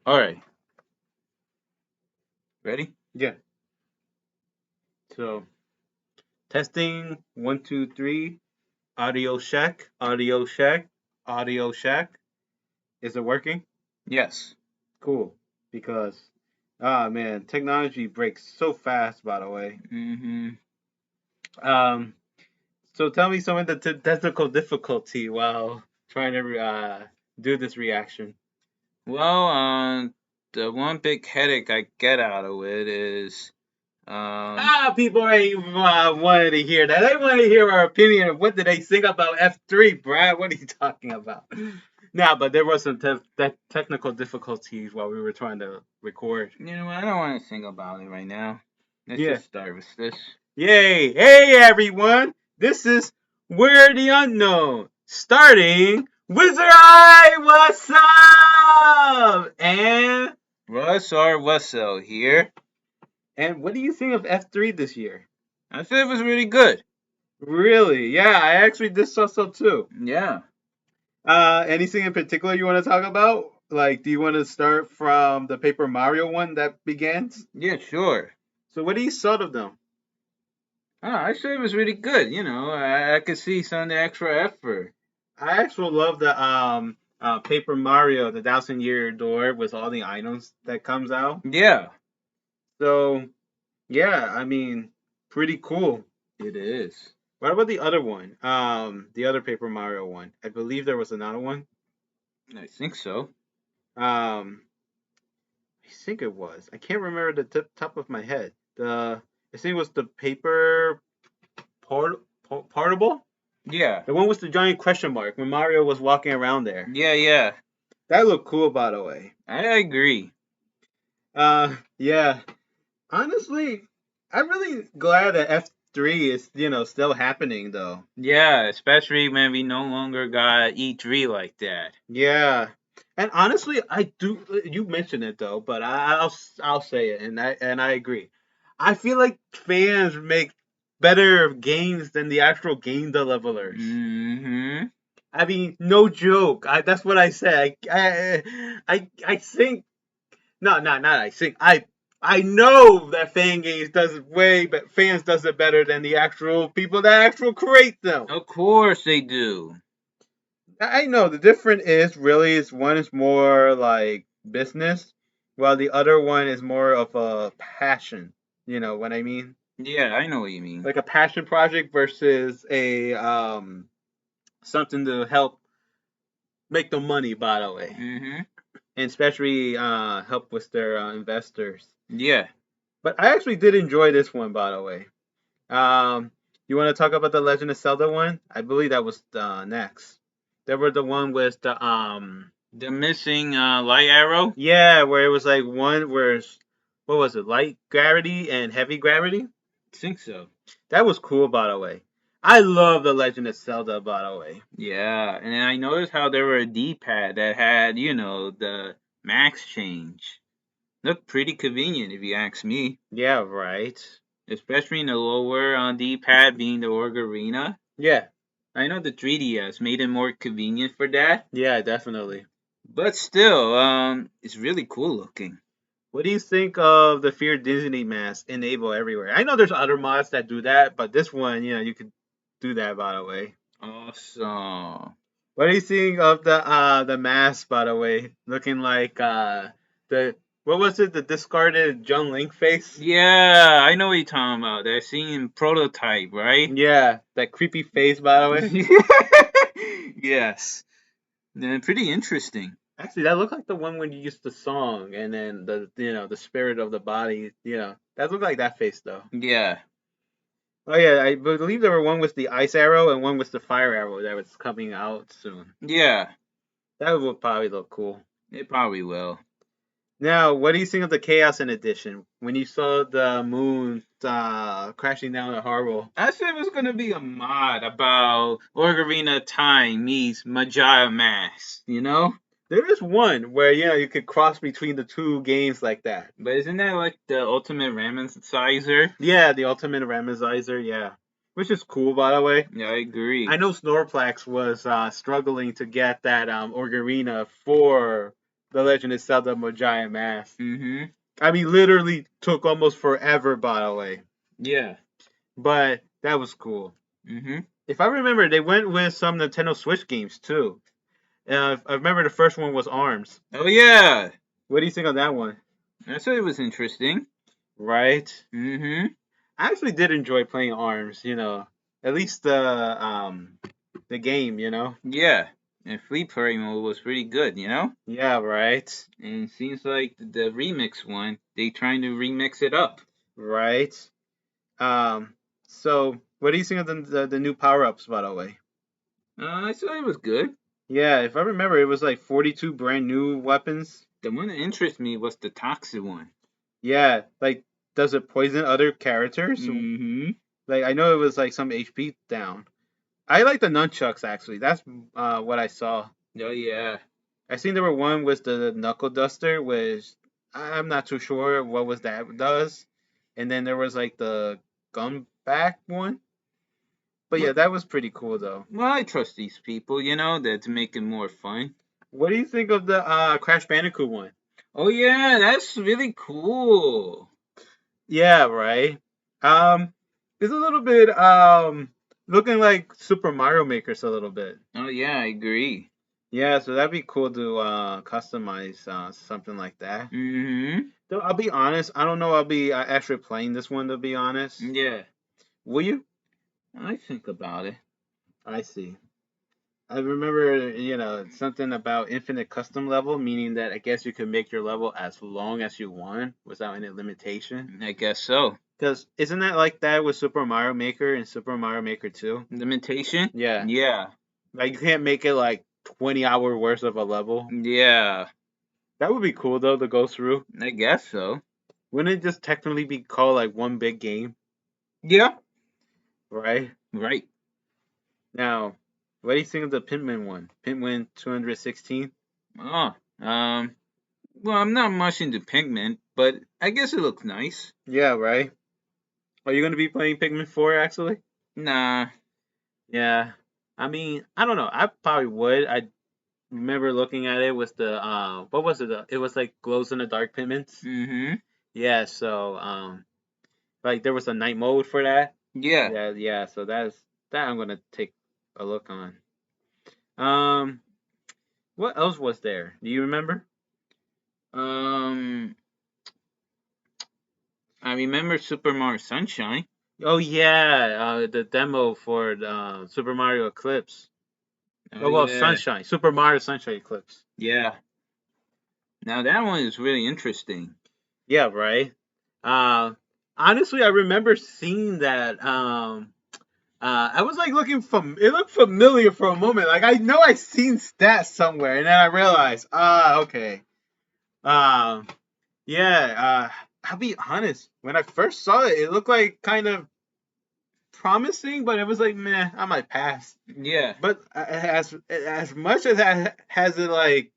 All right. Ready? Yeah. So testing 1, 2, 3. Audio check. Audio check. Audio check. Is it working? Yes. Cool. Because man, technology breaks so fast. By the way. Mm-hmm. Um. So tell me some of the technical difficulty while trying to do this reaction. Well, the one big headache I get out of it is, People ain't wanted to hear that. They want to hear our opinion of what did they think about F3, Brad. What are you talking about? Nah, but there was some technical difficulties while we were trying to record. I don't want to think about it right now. Let's Yeah. just start with this. Yay. Hey, everyone. This is We're the Unknown. Starting Wizard Eye. What's up? Russ or Russell here. And what do you think of F3 this year? I said it was really good. Really? Yeah, I actually did so too. Yeah. Anything in particular you want to talk about? Like, do you want to start from the Paper Mario one that begins? Yeah, sure. So, what do you thought of them? I said it was really good. I could see some of the extra effort. I actually love the Paper Mario, the Thousand Year Door with all the items that comes out. Yeah, So, yeah, I mean, pretty cool. it is. What about the other one? The other Paper Mario one. I believe there was another one. I think so. Um, I think it was. I can't remember the top of my head. I think it was the paper portable. Yeah. The one with the giant question mark when Mario was walking around there. Yeah. That looked cool, by the way. I agree. Yeah. Honestly, I'm really glad that F3 is still happening though. Yeah, especially when we no longer got E3 like that. Yeah. And honestly, I do. You mentioned it though, but I'll say it, and I agree. I feel like fans make better games than the actual game levelers. Mm-hmm. I mean, no joke. That's what I said. I think no, not I think I know that fan games does it way, but fans does it better than the actual people that actual create them. Of course they do. I know the difference is really is one is more like business, while the other one is more of a passion. You know what I mean? Yeah, I know what you mean. Like a passion project versus a something to help make the money. By the way, Mm-hmm. and especially help with their investors. Yeah. But I actually did enjoy this one. By the way, you want to talk about the Legend of Zelda one? I believe that was next. They were the one with the The missing light arrow? yeah, where it was like one where what was it, light gravity and heavy gravity? I think so. That was cool, by the way. I love the Legend of Zelda, by the way. Yeah, and I noticed how there were a D-pad that had, the max change. Looked pretty convenient if you ask me. Yeah, right. Especially in the lower D-pad being the Orgarina. Yeah, I know the 3DS made it more convenient for that, yeah, definitely. but still, it's really cool looking. What do you think of the Fear Disney mask enable everywhere? I know there's other mods that do that, but this one, you could do that, by the way. Awesome. What do you think of the mask, by the way, looking like the what was it, the discarded John Link face? Yeah, I know what you're talking about. That scene prototype, right? Yeah, that creepy face, by the way. Yes. Pretty interesting. Actually, that looked like the one when you used the song, and then the spirit of the body. That looked like that face though. Yeah. Oh yeah, I believe there were one with the ice arrow and one with the fire arrow that was coming out soon. Yeah. That would probably look cool. It probably will. Now, what do you think of the Chaos in Edition? When you saw the moon crashing down the harbor? I said it was gonna be a mod about Orgarina Time meets Majaya Mask, you know? There is one where you could cross between the two games like that. But isn't that like the ultimate Ramesizer? Yeah, the Ultimate Ramesizer, yeah. Which is cool, by the way. Yeah, I agree. I know Snorplex was struggling to get that Orgarina for The Legend of Zelda Giant Mask. Mm-hmm. I mean, literally took almost forever, by the way. Yeah. But that was cool. Mm-hmm. If I remember, they went with some Nintendo Switch games too. I remember the first one was Arms. Oh yeah. What do you think of that one? I thought it was interesting. Right. Mm-hmm. I actually did enjoy playing Arms. At least the game. Yeah. And Free Play mode was pretty good, you know? Yeah. Right. And it seems like the remix one, they trying to remix it up. Right. So what do you think of the new power ups, by the way? I thought it was good. Yeah, if I remember, it was like 42 brand new weapons. The one that interested me was the toxic one. Yeah, like, does it poison other characters? Mm-hmm. Like, I know it was like some HP down. I like the nunchucks actually. That's what I saw. Oh yeah. I seen there were one with the knuckle duster, which I'm not too sure what was that does. And then there was like the gun back one. But yeah, that was pretty cool though. Well, I trust these people, you know, that make it more fun. What do you think of the Crash Bandicoot one? Oh yeah, that's really cool. Yeah, right. It's a little bit looking like Super Mario Maker's a little bit. Oh yeah, I agree. Yeah, so that'd be cool to customize something like that. Mm-hmm. Though I'll be honest, I don't know I'll be actually playing this one to be honest. Yeah. Will you? I think about it. I see. I remember, something about infinite custom level, meaning that I guess you can make your level as long as you want without any limitation. I guess so. Because isn't that like that with Super Mario Maker and Super Mario Maker 2? Limitation? Yeah. Yeah. Like you can't make it like 20-hour worth of a level. Yeah. That would be cool though to go through. I guess so. Wouldn't it just technically be called like one big game? Yeah. Right? Right. Now, what do you think of the Pitman one? Pitman 216? Oh. Well, I'm not much into Pikmin, but I guess it looks nice. Yeah, right? Are you going to be playing Pikmin 4 actually? Nah. Yeah. I mean, I don't know. I probably would. I remember looking at it with the what was it? It was like glows in the dark Pitmans. Mm-hmm. Yeah, so like there was a night mode for that. Yeah. Yeah, so that I'm gonna take a look on. Um, what else was there? Do you remember? Um, I remember Super Mario Sunshine. Oh yeah, the demo for Super Mario Eclipse. Oh well, yeah. Sunshine, Super Mario Sunshine Eclipse. Yeah. Now that one is really interesting. Yeah, right. Honestly, I remember seeing that. I was like looking from. It looked familiar for a moment. Like I know I seen stats somewhere, and then I realized, okay. Yeah. I'll be honest. When I first saw it, it looked like kind of promising, but it was like, meh, I might pass. Yeah. But as much as that has it like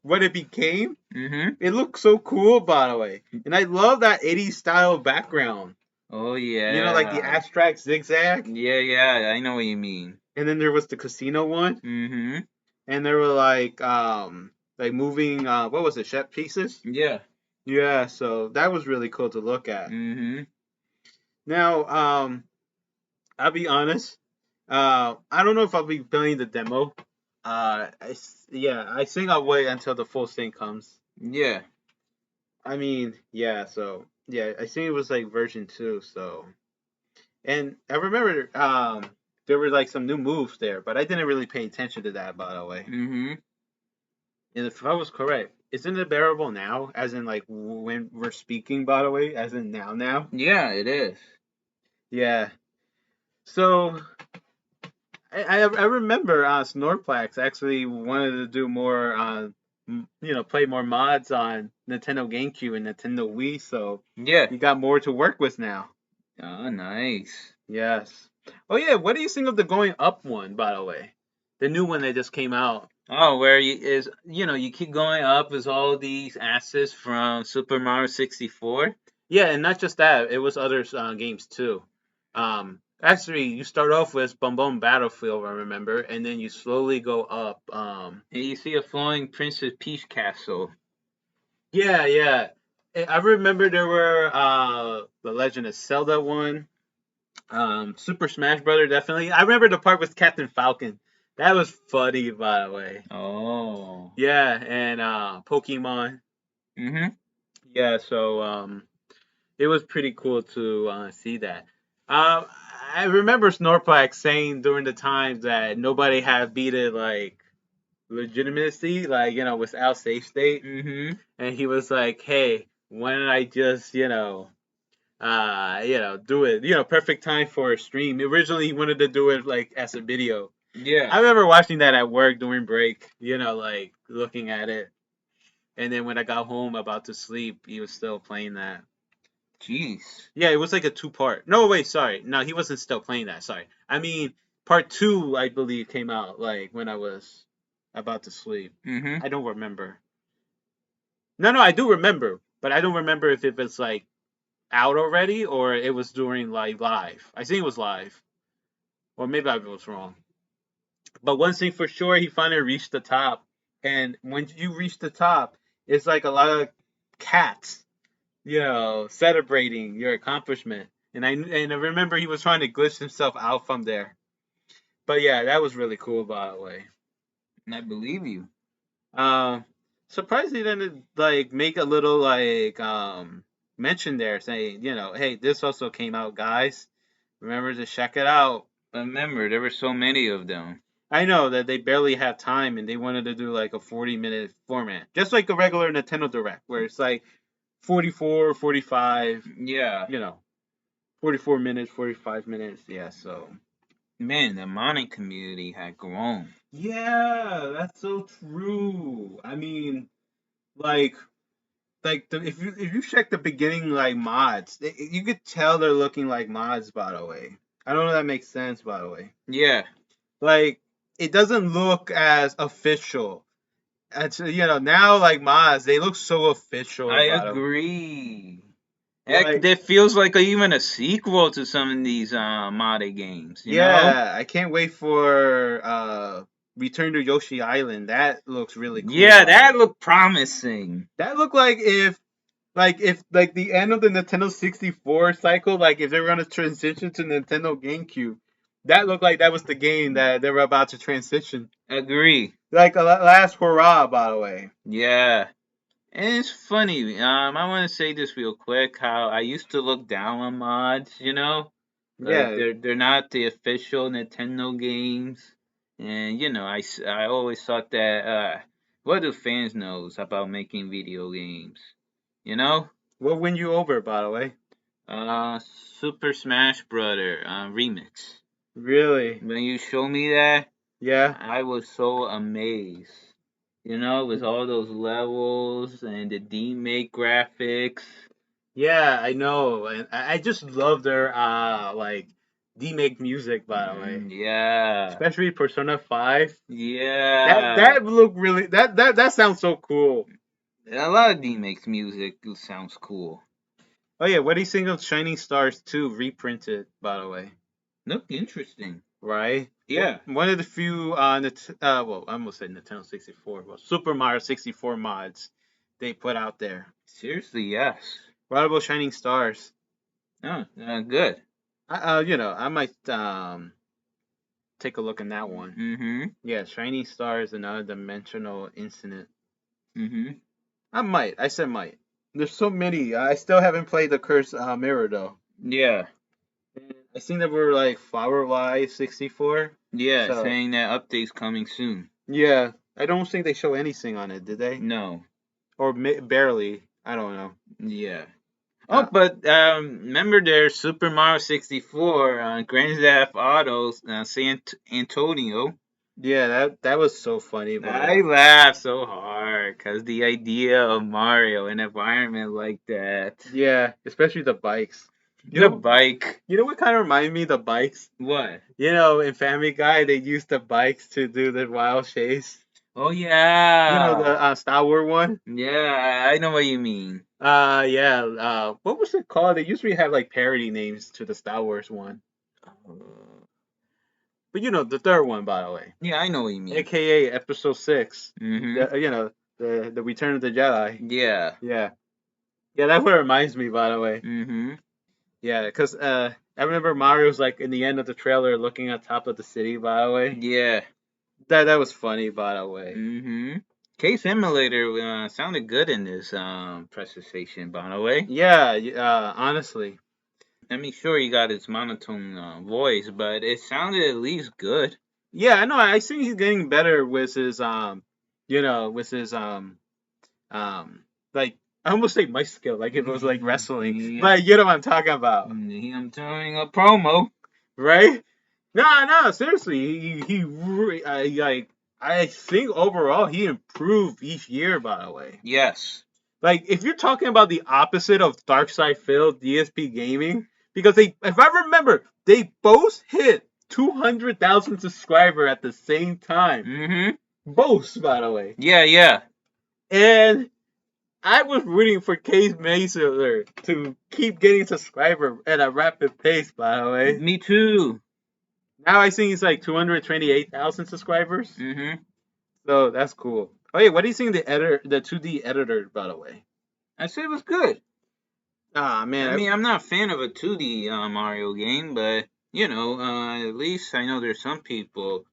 what it became, Mm-hmm. it looks so cool, by the way. And I love that 80s style background. Oh yeah. Like the abstract zigzag. Yeah, I know what you mean. And then there was the casino one. Mm-hmm. And there were like moving what was it, set pieces? Yeah. Yeah, so that was really cool to look at. Mm-hmm. Now, I'll be honest. I don't know if I'll be playing the demo. I think I'll wait until the full thing comes. Yeah. I mean, yeah, so yeah, I think it was like version 2, so. And I remember there were like some new moves there, but I didn't really pay attention to that, by the way. Mm-hmm. And if I was correct, isn't it bearable now? As in like when we're speaking, by the way, as in now? Yeah, it is. Yeah. So I remember Snorplax actually wanted to do more play more mods on Nintendo GameCube and Nintendo Wii, so Yeah. you got more to work with now. Oh, nice. Yes. Oh yeah, what do you think of the going up one, by the way? The new one that just came out. Oh, where you keep going up with all these assets from Super Mario 64. Yeah, and not just that, it was other games too. Actually, you start off with Bum Bum Battlefield, I remember, and then you slowly go up. And you see a flowing Princess Peach castle. Yeah, yeah. I remember there were the Legend of Zelda one, Super Smash Brother definitely. I remember the part with Captain Falcon. That was funny, by the way. Oh. Yeah, and Pokemon. Mm-hmm. Yeah, so it was pretty cool to see that. Um, I remember Snorlax saying during the times that nobody had beat it like legitimacy, like without safe state, Mm-hmm. and he was like, "Hey, why don't I just do it? Perfect time for a stream." Originally, he wanted to do it like as a video. Yeah. I remember watching that at work during break, like looking at it, and then when I got home about to sleep, he was still playing that. Jeez. Yeah, it was like a two-part. No, wait, sorry. No, he wasn't still playing that. Sorry. I mean, part two, I believe, came out like when I was about to sleep. Mm-hmm. I don't remember. No, no, I do remember, but I don't remember if it was like out already or it was during like live. I think it was live, or maybe I was wrong. But one thing for sure, he finally reached the top, and when you reach the top, it's like a lot of cats celebrating your accomplishment. And I remember he was trying to glitch himself out from there. But yeah, that was really cool, by the way. I believe you. Um, Surprised he didn't like make a little like mention there, saying hey, this also came out, guys. Remember to check it out. Remember, there were so many of them. I know that they barely have time and they wanted to do like a 40-minute format, just like a regular Nintendo Direct, where it's like 44, 45, Yeah. 44 minutes, 45 minutes. Yeah, so. Man, the modding community had grown. Yeah, that's so true. I mean, like, if you check the beginning like mods, you could tell they're looking like mods. By the way, I don't know if that makes sense. By the way, Yeah. like it doesn't look as official. It's, now like mods, they look so official. I By the way, agree. Heck, like that feels like even a sequel to some of these modded games, you know? yeah, I can't wait for Return to Yoshi Island. That looks really cool. Yeah, By the that way, looked promising. that looked like if the end of the Nintendo 64 cycle, like if they were gonna transition to Nintendo GameCube, that looked like that was the game that they were about to transition. Agree. Like a last hurrah, by the way. Yeah. And it's funny. I want to say this real quick. How I used to look down on mods, you know, because Yeah. they're not the official Nintendo games, and I always thought that what do fans knows about making video games, you know? What win you over, by the way? Uh, Super Smash Brother remix. Really? When you show me that, Yeah. I was so amazed. You know, with all those levels and the D-Make graphics. Yeah, I know, and I just love their like remake music, by the way. Yeah. Especially Persona 5. That Yeah. that look really that sounds so cool. A lot of D-Make's music sounds cool. Oh yeah, what do you think of Shining Stars 2 reprinted, by the way? Look interesting. Right? Yeah. One of the few well, I almost said Nintendo 64, well, Super Mario 64 mods they put out there. Seriously, yes. What about Shining Stars? Oh, good. I might take a look in that one. Mm-hmm. Yeah, Shining Stars, another dimensional incident. Mm-hmm. I might. I said might. There's so many. I still haven't played the Curse Mirror though. Yeah. And I think there were like Flower Live 64. Yeah, So saying that update's coming soon. yeah, I don't think they show anything on it, did they? No. Or barely. I don't know. Yeah. Oh, Uh, but remember there's Super Mario 64 Grand Theft Auto San Antonio. yeah, that was so funny, but I laughed so hard because the idea of Mario in an environment like that. yeah, especially the bikes. You The know, bike. you know what kind of reminded me of the bikes? What? In Family Guy, they used the bikes to do the wild chase. Oh The yeah. Star Wars one. Yeah, I know what you mean. Yeah. What was it called? They usually have like parody names to the Star Wars one. But you know the third one, by the way, Yeah, I know what you mean. aka Episode 6. Mhm. You know the Return of the Jedi. Yeah. Yeah, yeah, that's what it reminds me, by the way. Mhm. Yeah, because I remember Mario's like in the end of the trailer looking at top of the city, by the way. Yeah. That was funny, by the way. Mhm. Case Simulator sounded good in this presentation, by the way. Yeah, honestly. I mean, sure, he got his monotone voice, but it sounded at least good. Yeah, I know. I think he's getting better with his you know, with his like I almost say mic skill, like if it was like wrestling, Yeah. but you know what I'm talking about, I'm doing a promo. right? No, no, seriously, like I think overall he improved each year. By the way, Yes. like if you're talking about the opposite of Darkside Phil, DSP Gaming, because they, if I remember, they both hit 200,000 subscriber at the same time. Mhm. Both, by the way. Yeah, yeah. And I was rooting for Case Mason to keep getting subscriber at a rapid pace, by the way. Me too. Now I think he's like 228,000 subscribers. Mhm. So that's cool. Oh yeah, what do you think of the 2D editor, by the way? I said it was good. Ah man, I mean, I'm not a fan of a 2D Mario game, but you know, at least I know there's some people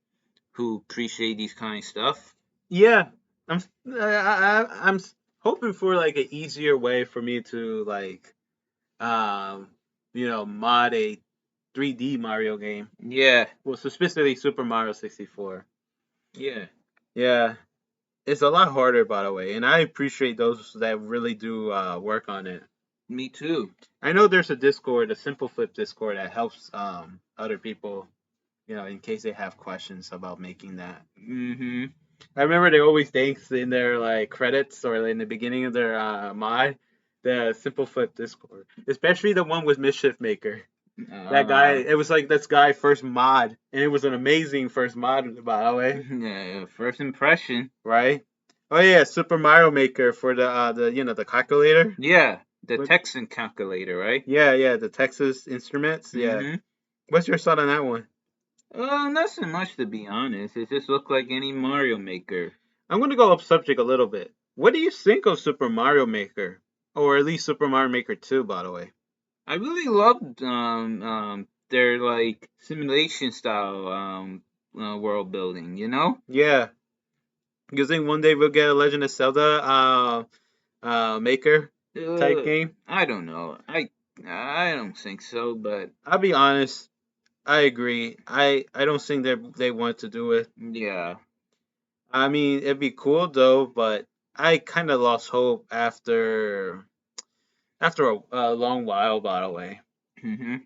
who appreciate these kind of stuff. yeah, I'm hoping for like an easier way for me to like you know, mod a 3D Mario game. Yeah, Well, so specifically Super Mario 64. yeah. Yeah, it's a lot harder, by the way, and I appreciate those that really do work on it. Me too. I know there's a Discord, a Simple Flip Discord that helps other people, you know, in case they have questions about making that. Mhm. I remember they always thanks in their like credits or in the beginning of their mod, the Simple Flip Discord, especially the one with Mischief Maker. That guy, it was like this guy first mod, and it was an amazing first mod, by the way. Yeah, first impression. Right? Oh yeah, Super Mario Maker for the you know the calculator. Yeah, the What- Texan calculator, right? Yeah, yeah, the Texas Instruments. Yeah. Mhm. What's your thought on that one? Not so much to be honest. It just looked like any Mario Maker. I'm gonna go off subject a little bit. What do you think of Super Mario Maker, or at least Super Mario Maker 2, by the way? I really loved their like simulation style world building. You know? Yeah. You think one day we'll get a Legend of Zelda Maker type game? I don't know. I don't think so, but I'll be honest. I agree. I don't think that they want to do it. yeah. I mean, it'd be cool though, but I kind of lost hope after a long while. By the way, Hmm.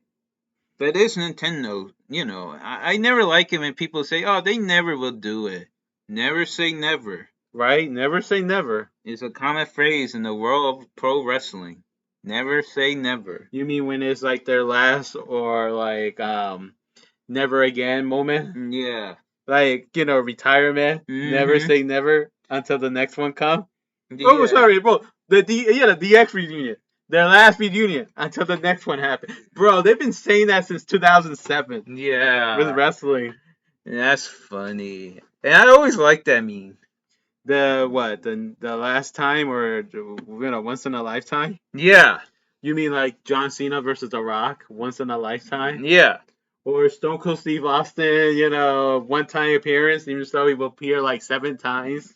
But it's Nintendo. You know, I never like it when people say, "Oh, they never will do it." Never say never. right? Never say never. It's a common phrase in the world of pro wrestling. Never say never. You mean when it's like their last or like never again moment? Yeah. Like, you know, retirement. Never Mhm. say never until the next one comes. Yeah. Oh, sorry, bro. The DX reunion. Their last reunion until the next one happened. Bro, they've been saying that since 2007 Yeah. with wrestling. That's funny. And I always liked that meme. The what? The last time or you know, once in a lifetime? Yeah. You mean like John Cena versus The Rock, once in a lifetime? Yeah. Or Stone Cold Steve Austin, you know, one time appearance, even though he will appear like 7 times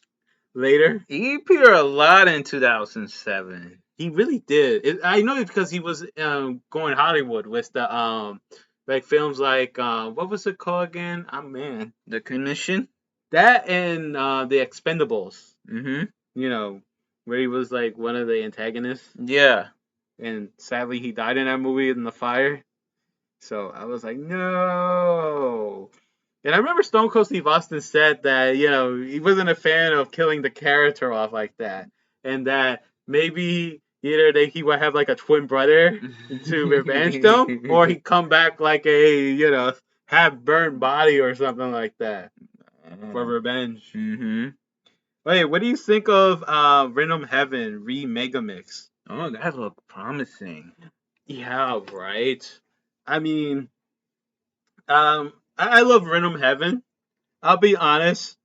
later. He appeared a lot in 2007. He really did. I know it because he was going Hollywood with the like films like what was it called again? Oh man, The Commission? that and the Expendables. Mm-hmm. You know, where he was like one of the antagonists, Yeah. and sadly he died in that movie in the fire. So I was like, no. And I remember Stone Cold Steve Austin said that, you know, he wasn't a fan of killing the character off like that. And that maybe either he would have like a twin brother to revenge them, or he'd come back like a, you know, half burnt body or something like that for revenge. Mm-hmm. Wait, what do you think of Random Heaven Megamix? Oh, that looked promising. Yeah, right. I mean, I love Rhythm Heaven. I'll be honest.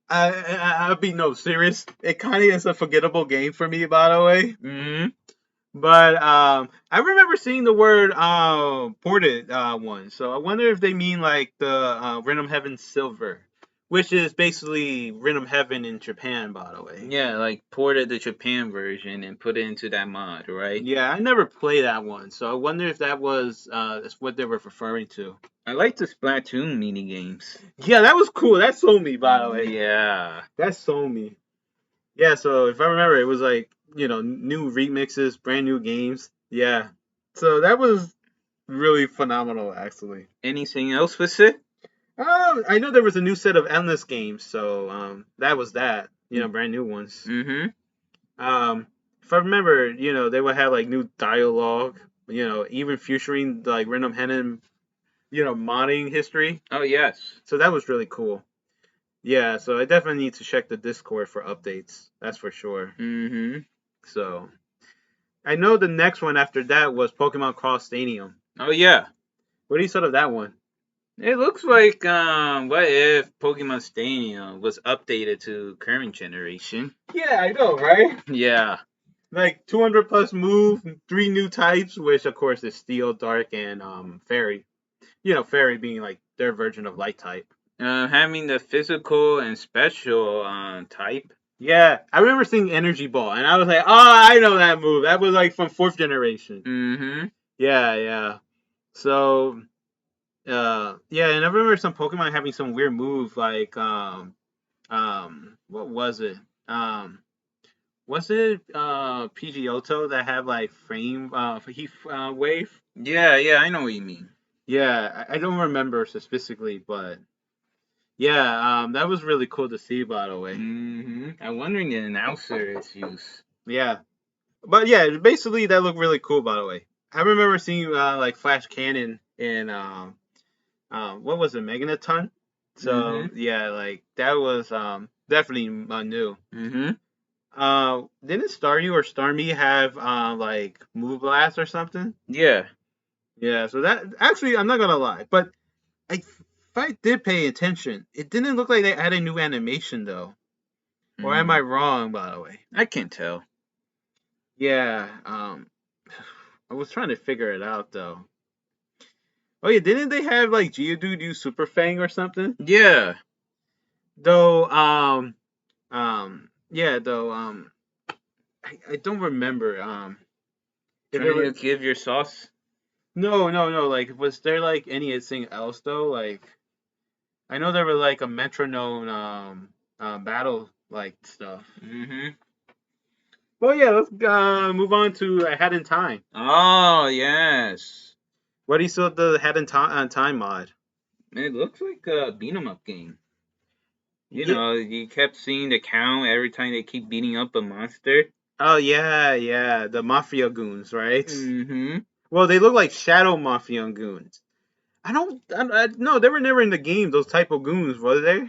I'll be no serious. It kind of is a forgettable game for me, by the way. Mm-hmm. But I remember seeing the word ported once. So I wonder if they mean like the Rhythm Heaven Silver, which is basically Rhythm Heaven in Japan, by the way. Yeah, like ported the Japan version and put it into that mod, right? Yeah, I never played that one, so I wonder if that was that's what they were referring to. I like the Splatoon mini games. Yeah, that was cool. That sold me, by the way. Yeah. That sold me. Yeah, so if I remember, it was like, new remixes, brand new games. Yeah. So that was really phenomenal, actually. Anything else with it? I know there was a new set of Endless games, so that was that. Brand new ones. Mm-hmm. If I remember, they would have like new dialogue, even featuring like Random Heaven, modding history. Oh, yes. So that was really cool. Yeah, so I definitely need to check the Discord for updates. That's for sure. Mm-hmm. So I know the next one after that was Pokemon Cross Stadium. Oh, yeah. What do you thought of that one? It looks like, what if Pokemon Stadium was updated to current generation? Yeah, I know, right? Yeah. Like 200 plus move, 3 new types, which of course is Steel, Dark, and Fairy. Fairy being like their version of Light type. Having the physical and special type. Yeah, I remember seeing Energy Ball, and I was like, oh, I know that move. That was like from 4th generation. Mm-hmm. Yeah. So, yeah, and I remember some Pokemon having some weird move, like, what was it? Was it Pidgeotto that had like frame heat wave? Yeah, I know what you mean. Yeah, I don't remember specifically, but yeah, that was really cool to see, by the way. Mm-hmm. I'm wondering the announcer's use. Yeah, but yeah, basically that looked really cool, by the way. I remember seeing like Flash Cannon in what was it, Meganaton? So yeah, like that was definitely new. Mm-hmm. Didn't Staryu or Starmie have like Move Blast or something? Yeah. Yeah, so that actually I'm not gonna lie, but if I did pay attention, it didn't look like they had a new animation though. Or am I wrong, by the way? I can't tell. Yeah, I was trying to figure it out though. Oh yeah, didn't they have like Geodude use Super Fang or something? Yeah. Though, yeah, though, I don't remember. If it Trying was to give your sauce. no. Like, was there like anything else though? Like, I know there was like a metronome battle like stuff. Mm-hmm. Well, yeah, let's move on to Head in Time. Oh, yes. What do you saw the Head in Time mod? It looks like a beat 'em up game. You Yeah. know, you kept seeing the count every time they keep beating up a monster. Oh yeah, the Mafia goons, right? Mm-hmm. Well, they look like Shadow Mafia goons. No, they were never in the game. Those type of goons, were they?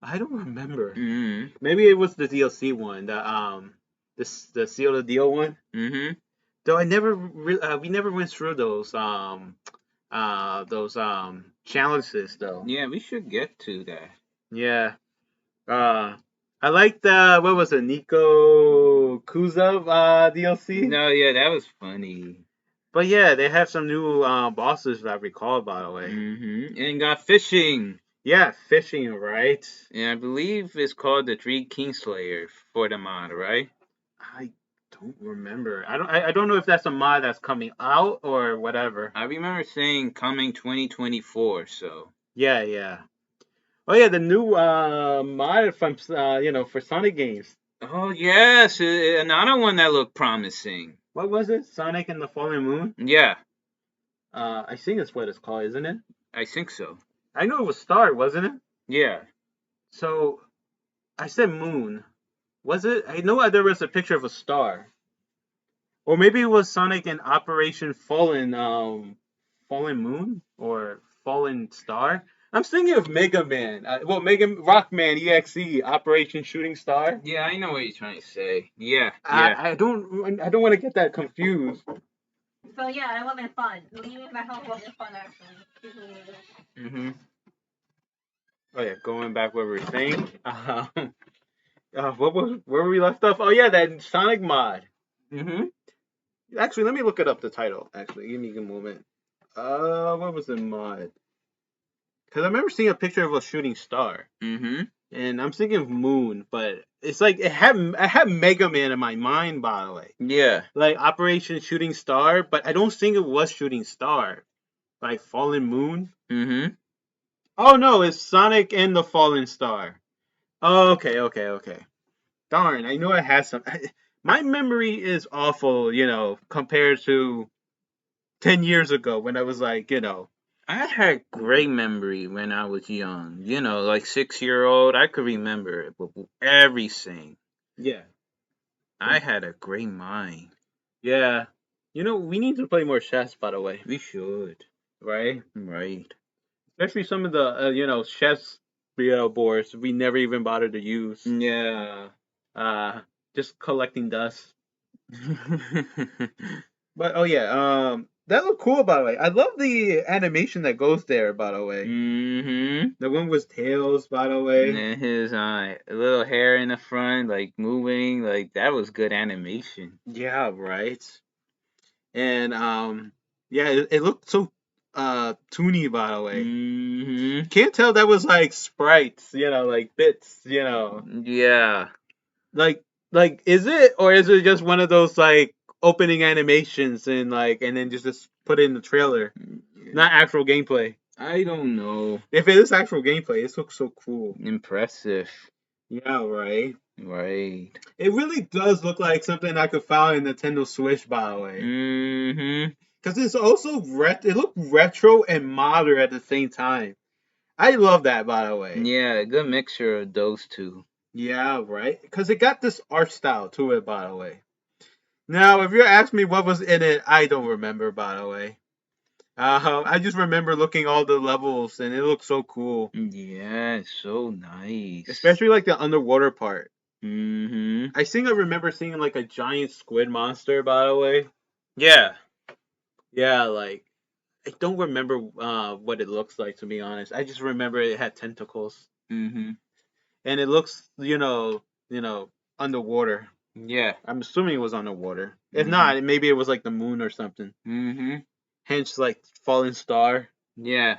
I don't remember. Mm-hmm. Maybe it was the DLC one, the Seal the Deal one. Mm-hmm. Though I never, we never went through those challenges though. Yeah, we should get to that. Yeah. I like the what was it, Nico Kuzev DLC. No, yeah, that was funny. But yeah, they have some new bosses that I recall, by the way. Mm-hmm. And got fishing. Yeah, fishing, right? And I believe it's called the Three Kingslayer for the mod, right? I don't remember. I don't know if that's a mod that's coming out or whatever. I remember saying coming 2024, so. Yeah. Oh yeah, the new mod from for Sonic games. Oh, yes, another one that looked promising. What was it? Sonic and the Fallen Moon? Yeah, I think that's what it's called, isn't it? I think so. I know it was Star, wasn't it? Yeah. So I said Moon. Was it? I know there was a picture of a star. Or maybe it was Sonic and Operation Fallen Moon or Fallen Star. I'm thinking of Mega Man. Rockman EXE Operation Shooting Star. Yeah, I know what you're trying to say. Yeah. I don't want to get that confused. So yeah, it wasn't fun. Leaving the house wasn't fun actually. Mm-hmm. Oh yeah, going back what we were saying. What was where we left off? Oh yeah, that Sonic mod. Mm-hmm. Actually, let me look it up. The title. Actually, give me a moment. What was the mod? Because I remember seeing a picture of a shooting star, Mm-hmm. and I'm thinking of Moon, but it's like it had Mega Man in my mind, by the way. Yeah. Like Operation Shooting Star, but I don't think it was Shooting Star. Like Fallen Moon. Mm-hmm. Oh no, it's Sonic and the Fallen Star. Oh, okay. Darn, I know I had some. My memory is awful, compared to 10 years ago when I was like, I had great memory when I was young. Like 6-year-old, I could remember everything. yeah, I had a great mind. yeah. We need to play more chess, by the way, We should. right? Right. Especially some of the, chess, boards we never even bothered to use. Yeah. Just collecting dust. But oh yeah, that looked cool, by the way. I love the animation that goes there, by the way. Mm-hmm. The one with tails, by the And way. then his little hair in the front, like moving, like that was good animation. Yeah, right. And yeah, it looked so toony, by the way. Mm-hmm. Can't tell that was like sprites, like bits, Yeah. like is it, or is it just one of those like opening animations and then just put it in the trailer, not actual gameplay? I don't know. If it is actual gameplay, it looks so cool. Impressive. Yeah, right. Right. It really does look like something I could find in Nintendo Switch, by the way. Mm-hmm. Because it's also it looked retro and modern at the same time. I love that, by the way. Yeah, a good mixture of those two. Yeah, right. Because it got this art style to it, by the way. Now, if you're asking me what was in it, I don't remember, by the way. I just remember looking all the levels, and it looked so cool. Yeah, so nice. Especially like the underwater part. Mm-hmm. I think I remember seeing like a giant squid monster, by the way. Yeah. Yeah, like I don't remember what it looks like, to be honest. I just remember it had tentacles, Mm-hmm. and it looks, underwater. Yeah. I'm assuming it was underwater. If not, maybe it was like the moon or something. Mm-hmm. Hence, like fallen star. Yeah.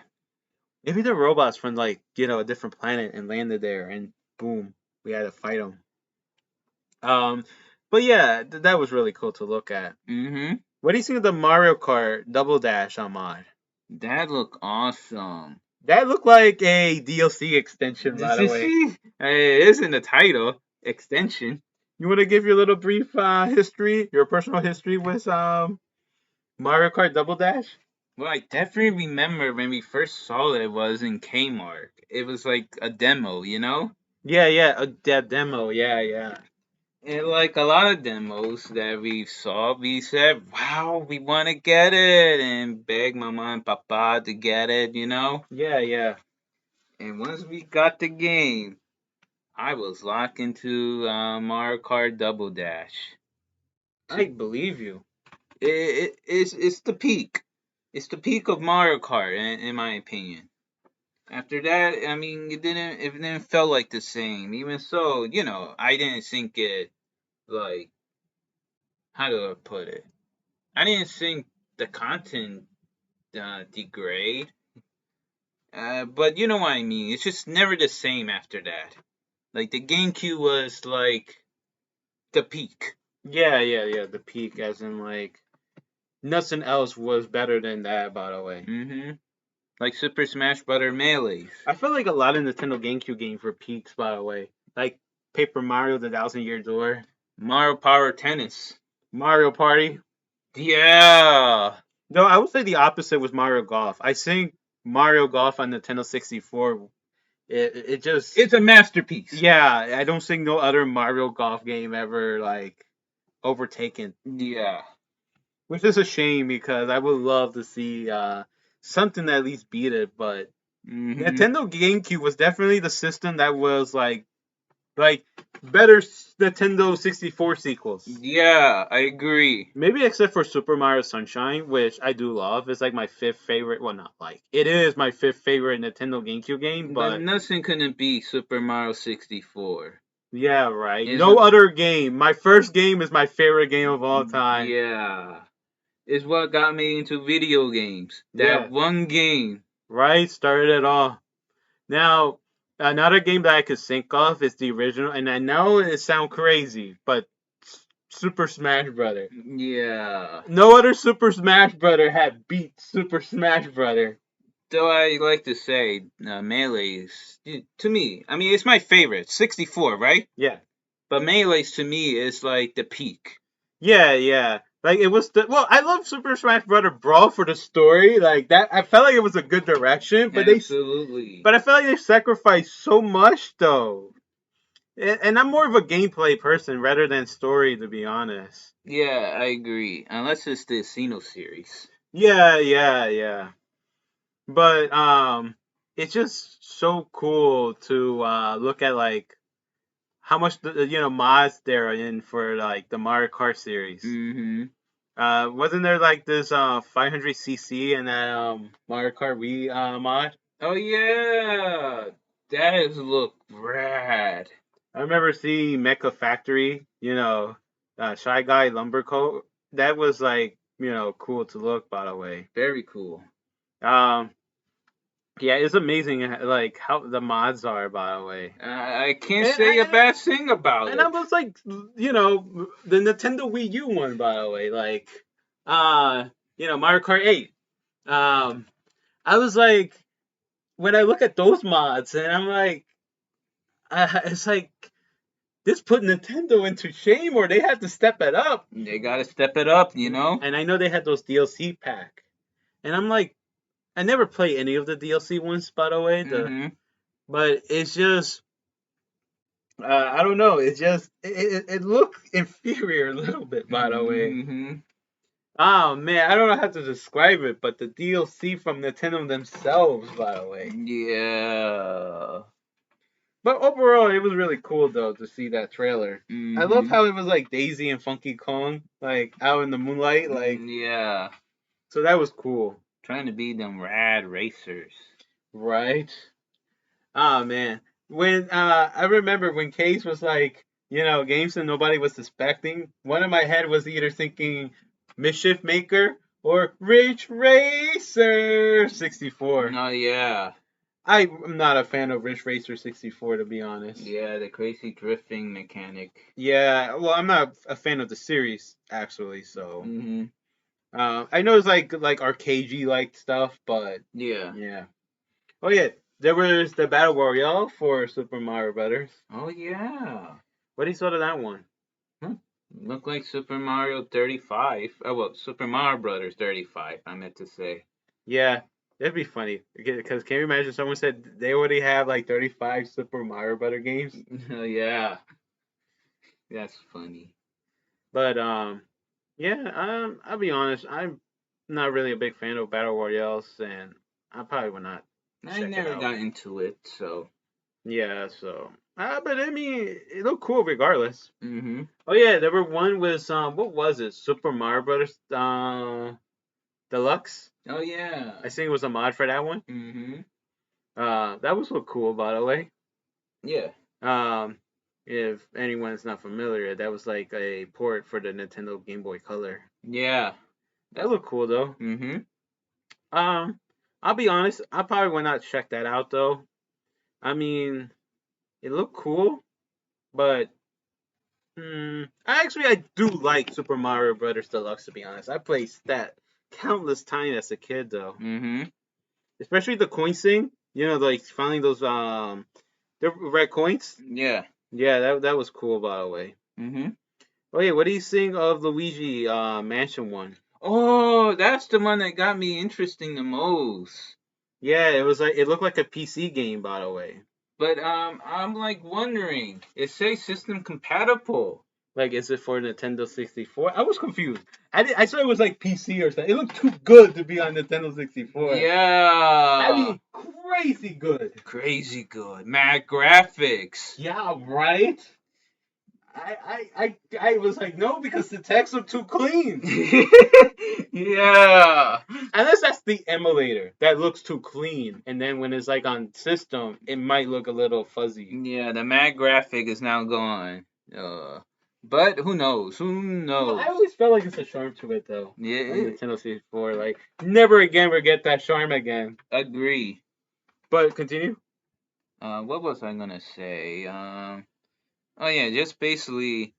Maybe the robots from like a different planet and landed there, and boom, we had to fight them. But yeah, that was really cool to look at. Mm-hmm. What do you think of the Mario Kart Double Dash on mod? That looked awesome. That looked like a DLC extension, by the way. It is in the title. Extension. You want to give your little brief history, your personal history with Mario Kart Double Dash? Well, I definitely remember when we first saw it was in Kmart. It was like a demo, Yeah, that demo, yeah. And like a lot of demos that we saw, we said, wow, we want to get it, and beg mama and papa to get it, Yeah. And once we got the game, I was locked into Mario Kart Double Dash. I believe you. It's the peak. It's the peak of Mario Kart, in my opinion. After that, I mean, it didn't feel like the same. Even so, I didn't think it like, how do I put it? I didn't think the content degrade. But you know what I mean. It's just never the same after that. Like the GameCube was like the peak. Yeah. The peak, as in like nothing else was better than that. By the way, Mm-hmm. Like Super Smash Bros. Melee. I feel like a lot of Nintendo GameCube games were peaks. By the way, like Paper Mario: The Thousand Year Door, Mario Power Tennis. Mario Party. Yeah. No, I would say the opposite was Mario Golf. I think Mario Golf on Nintendo 64. It just, It's a masterpiece. yeah. I don't think no other Mario Golf game ever like overtaken. Yeah. Which is a shame because I would love to see something that at least beat it. But Mm-hmm. Nintendo GameCube was definitely the system that was like Like, better Nintendo 64 sequels. Yeah, I agree. Maybe except for Super Mario Sunshine, which I do love. It's like my fifth favorite. Well, not like. It is my fifth favorite Nintendo GameCube game, But but nothing couldn't beat Super Mario 64. yeah, right. It's No a- other game. My first game is my favorite game of all time. Yeah. It's what got me into video games. Yeah. That one game. Right? Started it all. Now, another game that I could think of is the original, and I know it sounds crazy, but Super Smash Brother. Yeah. No other Super Smash Brother had beat Super Smash Brother. Though I like to say, Melee's, to me, I mean, it's my favorite. 64, right? Yeah. But Melee's to me is like the peak. Yeah. Like it was I love Super Smash Brother Brawl for the story. Like that I felt like it was a good direction, but Absolutely. I felt like they sacrificed so much though. And I'm more of a gameplay person rather than story, to be honest. Yeah, I agree. Unless it's the Xeno series. Yeah. But it's just so cool to look at like how much mods there are in for like the Mario Kart series. Mm-hmm. Wasn't there like this 500cc and that Mario Kart Wii mod? Oh yeah, that is look rad. I remember seeing Mecha Factory, Shy Guy Lumber Coat. That was like, cool to look, by the way. Very cool. Yeah, it's amazing like how the mods are, by the way. I can't say a bad thing about it. And I was like, the Nintendo Wii U one, by the way, like, Mario Kart 8. I was like, when I look at those mods, and I'm like, it's like, this put Nintendo into shame, or they had to step it up. They gotta step it up, And I know they had those DLC pack, and I'm like, I never played any of the DLC ones, by the way. But it's just, I don't know. It just it looked inferior a little bit, by the way. Mm-hmm. Oh man, I don't know how to describe it, but the DLC from Nintendo themselves, by the way. Yeah. But overall, it was really cool though to see that trailer. Mm-hmm. I love how it was like Daisy and Funky Kong, like out in the moonlight, like. Yeah. So that was cool. Trying to be them rad racers. Right. Oh man, when I remember when Case was like, games that nobody was expecting. One in my head was either thinking Mischief Maker or Ridge Racer 64. Oh yeah. I'm not a fan of Ridge Racer 64, to be honest. Yeah, the crazy drifting mechanic. Yeah, well, I'm not a fan of the series actually, so. Mm-hmm. I know it's like arcadey like stuff, but Yeah. Oh yeah, there was the Battle Royale for Super Mario Brothers. Oh yeah. What do you thought of that one? Looked like Super Mario 35. Oh well, Super Mario Brothers 35. I meant to say. Yeah, that'd be funny. Because can you imagine someone said they already have like 35 Super Mario Brothers games? Oh yeah. That's funny. But I'll be honest. I'm not really a big fan of Battle Royales, and I probably would not. I never got into it, so. Yeah, so. But I mean, it looked cool regardless. Mm-hmm. Oh yeah, there were one with what was it? Super Mario Brothers Deluxe. Oh yeah. I think it was a mod for that one. Mm-hmm. That was so cool, by the way. Yeah. If anyone's not familiar, that was like a port for the Nintendo Game Boy Color. Yeah. That looked cool though. Mm-hmm. I'll be honest, I probably would not check that out though. I mean, it looked cool, but I do like Super Mario Brothers Deluxe, to be honest. I played that countless times as a kid though. Mm-hmm. Especially the coins thing. Like finding those the red coins. Yeah. Yeah, that was cool, by the way. Mm-hmm. Oh yeah, what do you think of Luigi Mansion 1? Oh, that's the one that got me interesting the most. Yeah, it looked like a PC game, by the way. But I'm like wondering, it says system compatible. Like, is it for Nintendo 64? I was confused. I saw it was like PC or something. It looked too good to be on Nintendo 64. I Yeah. mean, crazy good. Crazy good. Mad graphics. Yeah, right? I was like, no, because the text looked too clean. Yeah. Unless that's the emulator that looks too clean, and then when it's like on system, it might look a little fuzzy. Yeah, the mad graphic is now gone. But who knows? Who Well, knows? I always felt like it's a charm to it though. Yeah, On Nintendo 64, like never again will get that charm again. agree. But continue. What was I gonna say? Oh yeah, just basically,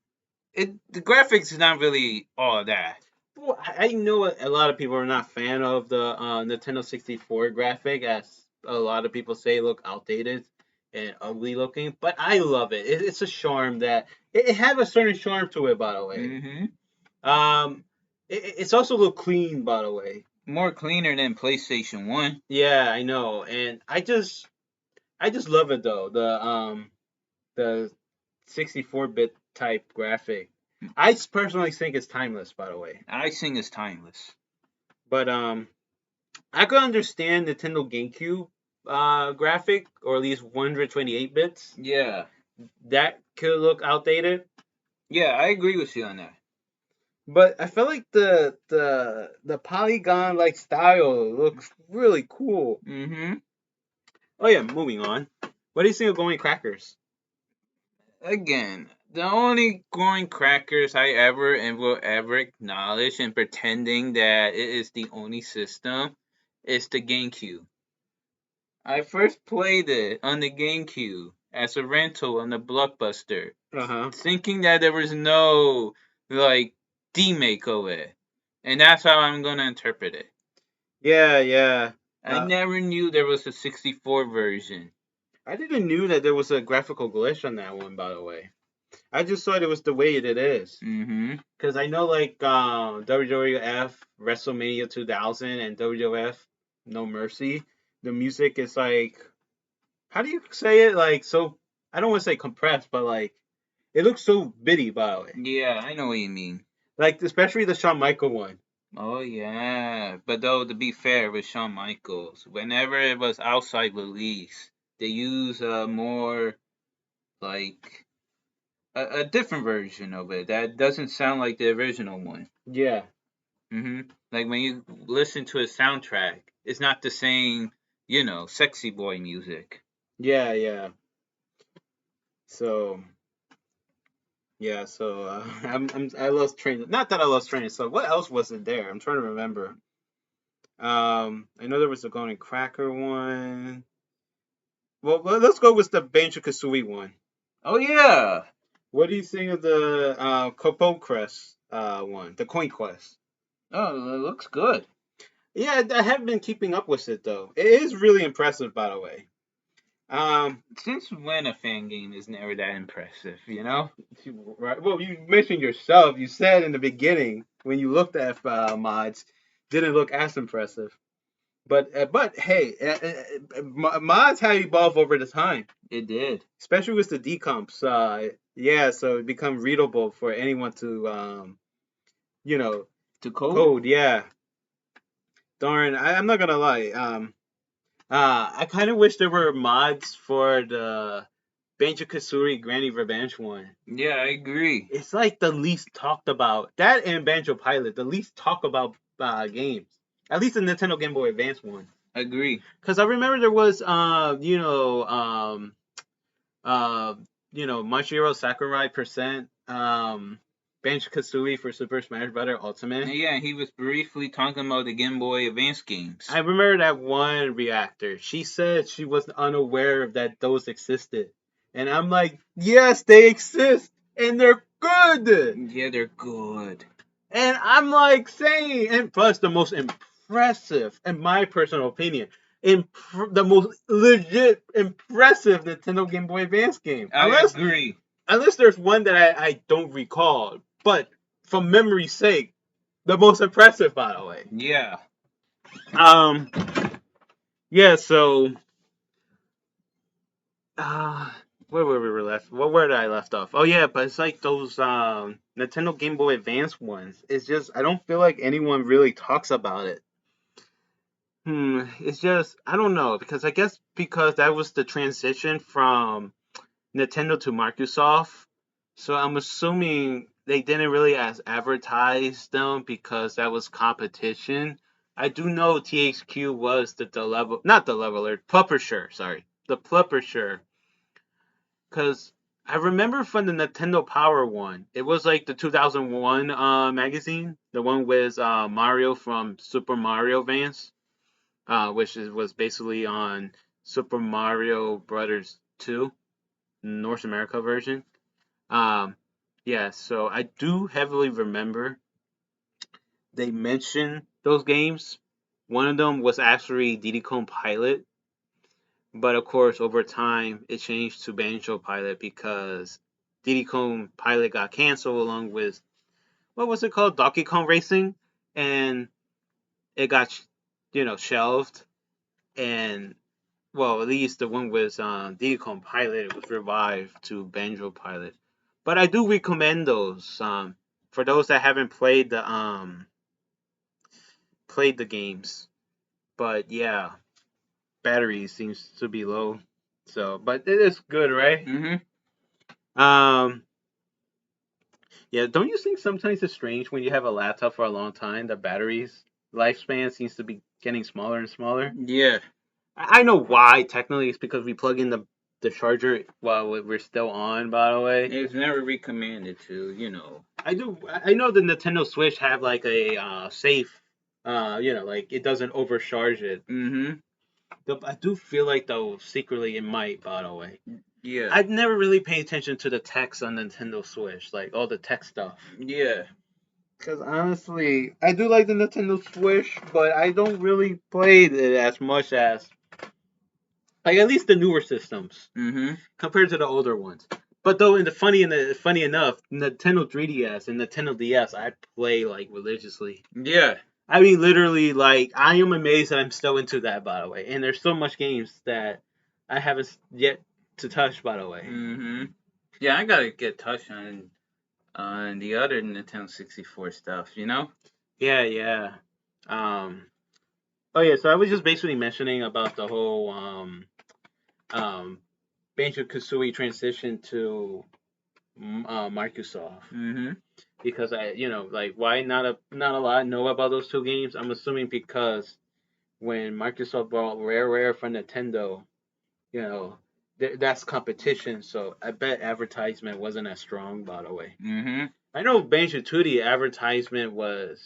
the graphics is not really all that. Well, I know a lot of people are not fan of the Nintendo 64 graphic, as a lot of people say look outdated and ugly looking. But I love it. It's a charm that it had a certain charm to it, by the way. Mm-hmm. It's also a little clean, by the way. More cleaner than PlayStation 1. Yeah, I know, and I just love it though. The 64-bit type graphic. I personally think it's timeless, by the way. I think it's timeless. But I could understand Nintendo GameCube graphic, or at least 128 bits. Yeah. That could look outdated. Yeah, I agree with you on that. But I feel like the polygon like style looks really cool. Mm-hmm. Oh yeah, moving on. What do you think of Going Crackers? Again, the only growing crackers I ever and will ever acknowledge and pretending that it is the only system is the GameCube. I first played it on the GameCube as a rental on the Blockbuster, thinking that there was no like remake of it, and that's how I'm gonna interpret it. Yeah. I never knew there was a 64 version. I didn't knew that there was a graphical glitch on that one, by the way. I just thought it was the way it is. Mm-hmm. Because I know, like, WWF WrestleMania 2000 and WWF No Mercy, the music is like, how do you say it? Like, so, I don't want to say compressed, but like, it looks so bitty, by the way. Yeah, I know what you mean. Like, especially the Shawn Michaels one. Oh yeah, but though to be fair with Shawn Michaels, whenever it was outside release, they use a more like a different version of it that doesn't sound like the original one. Yeah. Like when you listen to a soundtrack, it's not the same, sexy boy music. Yeah. So, I lost train. Not that I lost train. So what else was it there? I'm trying to remember. I know there was a Golden Cracker one. Well, let's go with the Banjo-Kazooie one. Oh yeah. What do you think of the Copo Crest one, the Coin Quest? Oh, it looks good. Yeah, I haven't been keeping up with it though. It is really impressive, by the way. Since when a fan game is never that impressive, Right. Well, you mentioned yourself. You said in the beginning when you looked at mods, didn't look as impressive. But hey, mods have evolved over the time. It did, especially with the decomps. So it become readable for anyone to to code. Code, yeah. Darn, I'm not gonna lie. I kind of wish there were mods for the Banjo-Kazooie Granny Revenge one. Yeah, I agree. It's like the least talked about. That and Banjo Pilot, the least talked about games. At least the Nintendo Game Boy Advance one. Agree. Because I remember there was, Masahiro Sakurai percent, Banjo-Kazooie for Super Smash Bros. Ultimate. Yeah, he was briefly talking about the Game Boy Advance games. I remember that one reactor. She said she was unaware that those existed. And I'm like, yes, they exist. And they're good. Yeah, they're good. And I'm like saying, and plus the most impressive, in my personal opinion, the most legit impressive Nintendo Game Boy Advance game. I agree. Unless there's one that I don't recall. But for memory's sake, the most impressive, by the way. Yeah. Yeah, so where were we left? Where did I left off? Oh yeah, but it's like those Nintendo Game Boy Advance ones. It's just I don't feel like anyone really talks about it. It's just I don't know because I guess because that was the transition from Nintendo to Microsoft. So I'm assuming they didn't really advertise them because that was competition. I do know THQ was not the leveler, publisher, sorry. The publisher. Because I remember from the Nintendo Power one, it was like the 2001 magazine, the one with Mario from Super Mario Advance, was basically on Super Mario Brothers 2, North America version. Um, yeah, so I do heavily remember they mentioned those games. One of them was actually Diddy Kong Pilot, but of course, over time, it changed to Banjo Pilot because Diddy Kong Pilot got canceled along with, what was it called? Donkey Kong Racing, and it got, shelved. And well, at least the one with Diddy Kong Pilot was revived to Banjo Pilot. But I do recommend those for those that haven't played the games. But yeah, battery seems to be low. So, but it is good, right? Um, yeah. Don't you think sometimes it's strange when you have a laptop for a long time, the battery's lifespan seems to be getting smaller and smaller? Yeah. I know why. Technically, it's because we plug in the charger while we're still on. By the way, It's never recommended to, I do. I know the Nintendo Switch have like a safe. Like it doesn't overcharge it. I do feel like though secretly it might. By the way, Yeah. I've never really paid attention to the text on Nintendo Switch, like all the tech stuff. Yeah. Because honestly, I do like the Nintendo Switch, but I don't really play it as much as like at least the newer systems compared to the older ones. But though funny enough, Nintendo 3DS and Nintendo DS I play like religiously. Yeah. I mean literally like I am amazed that I'm still into that by the way. And there's so much games that I haven't yet to touch by the way. Yeah, I gotta get touched on the other Nintendo 64 stuff, Yeah. Oh yeah, so I was just basically mentioning about the whole Banjo Kazooie transition to Microsoft. Because like why not a lot know about those two games? I'm assuming because when Microsoft bought Rare from Nintendo, that's competition. So I bet advertisement wasn't as strong. By the way, I know Banjo Tooie advertisement was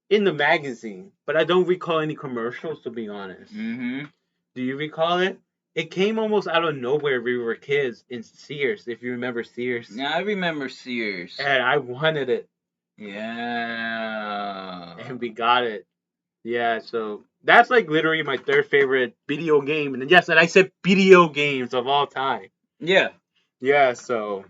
in the magazine, but I don't recall any commercials to be honest. Do you recall it? It came almost out of nowhere. We were kids in Sears, if you remember Sears. Yeah, I remember Sears. And I wanted it. Yeah. And we got it. Yeah, so that's like literally my third favorite video game. And yes, and I said video games of all time. Yeah. Yeah, so.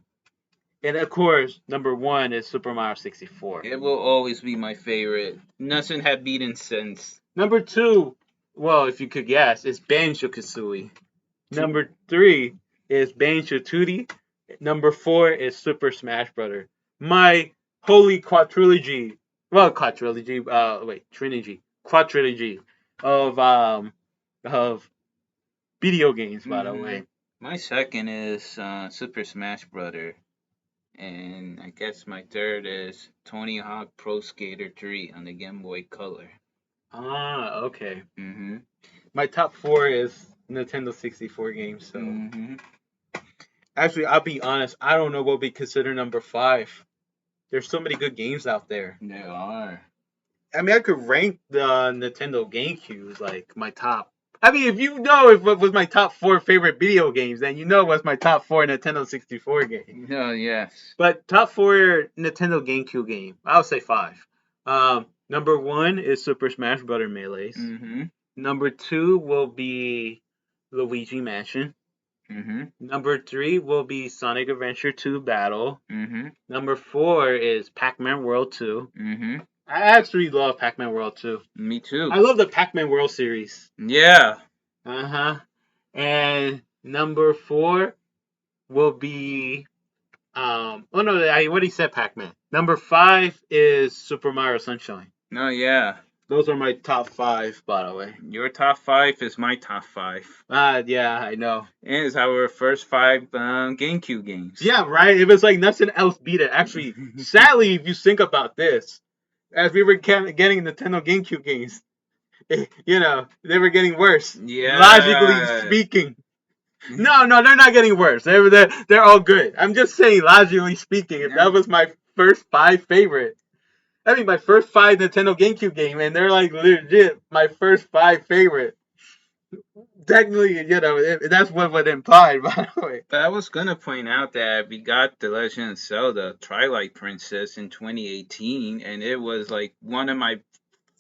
And of course, number one is Super Mario 64. It will always be my favorite. Nothing have beaten since. Number two, well, if you could guess, is Banjo Kazooie. Number three is Banjo Tooie. Number four is Super Smash Brother. My holy quadrilogy. Well, quadrilogy. Trilogy. Quadrilogy of video games. By the way, my second is Super Smash Brother, and I guess my third is Tony Hawk Pro Skater 3 on the Game Boy Color. Ah, okay. My top four is Nintendo 64 games. So, actually, I'll be honest. I don't know what we consider number five. There's so many good games out there. There are. I mean, I could rank the Nintendo GameCube like my top. I mean, if you know if what was my top four favorite video games, then you know what's my top four Nintendo 64 game. Oh, yes. But top four Nintendo GameCube game, I'll say five. Number one is Super Smash Bros. Melees. Number two will be Luigi Mansion. Number three will be Sonic Adventure 2 Battle. Number four is Pac-Man World 2. I actually love Pac-Man World 2. Me too. I love the Pac-Man World series. Yeah. And number four will be oh no, I already said Pac-Man. Number 5 is Super Mario Sunshine. No, yeah. Those are my top 5, by the way. Your top 5 is my top 5. Yeah, I know. And it's our first 5 GameCube games. Yeah, right. It was like nothing else beat it. Actually, sadly, if you think about this, as we were getting Nintendo GameCube games, they were getting worse. Yeah. Logically speaking. No, they're not getting worse. They're all good. I'm just saying, logically speaking, if that was my first 5 favorite, I mean, my first 5 Nintendo GameCube game, and they're like legit my first 5 favorite. Technically, that's what would imply, by the way. But I was gonna point out that we got The Legend of Zelda Twilight Princess in 2018, and it was like one of my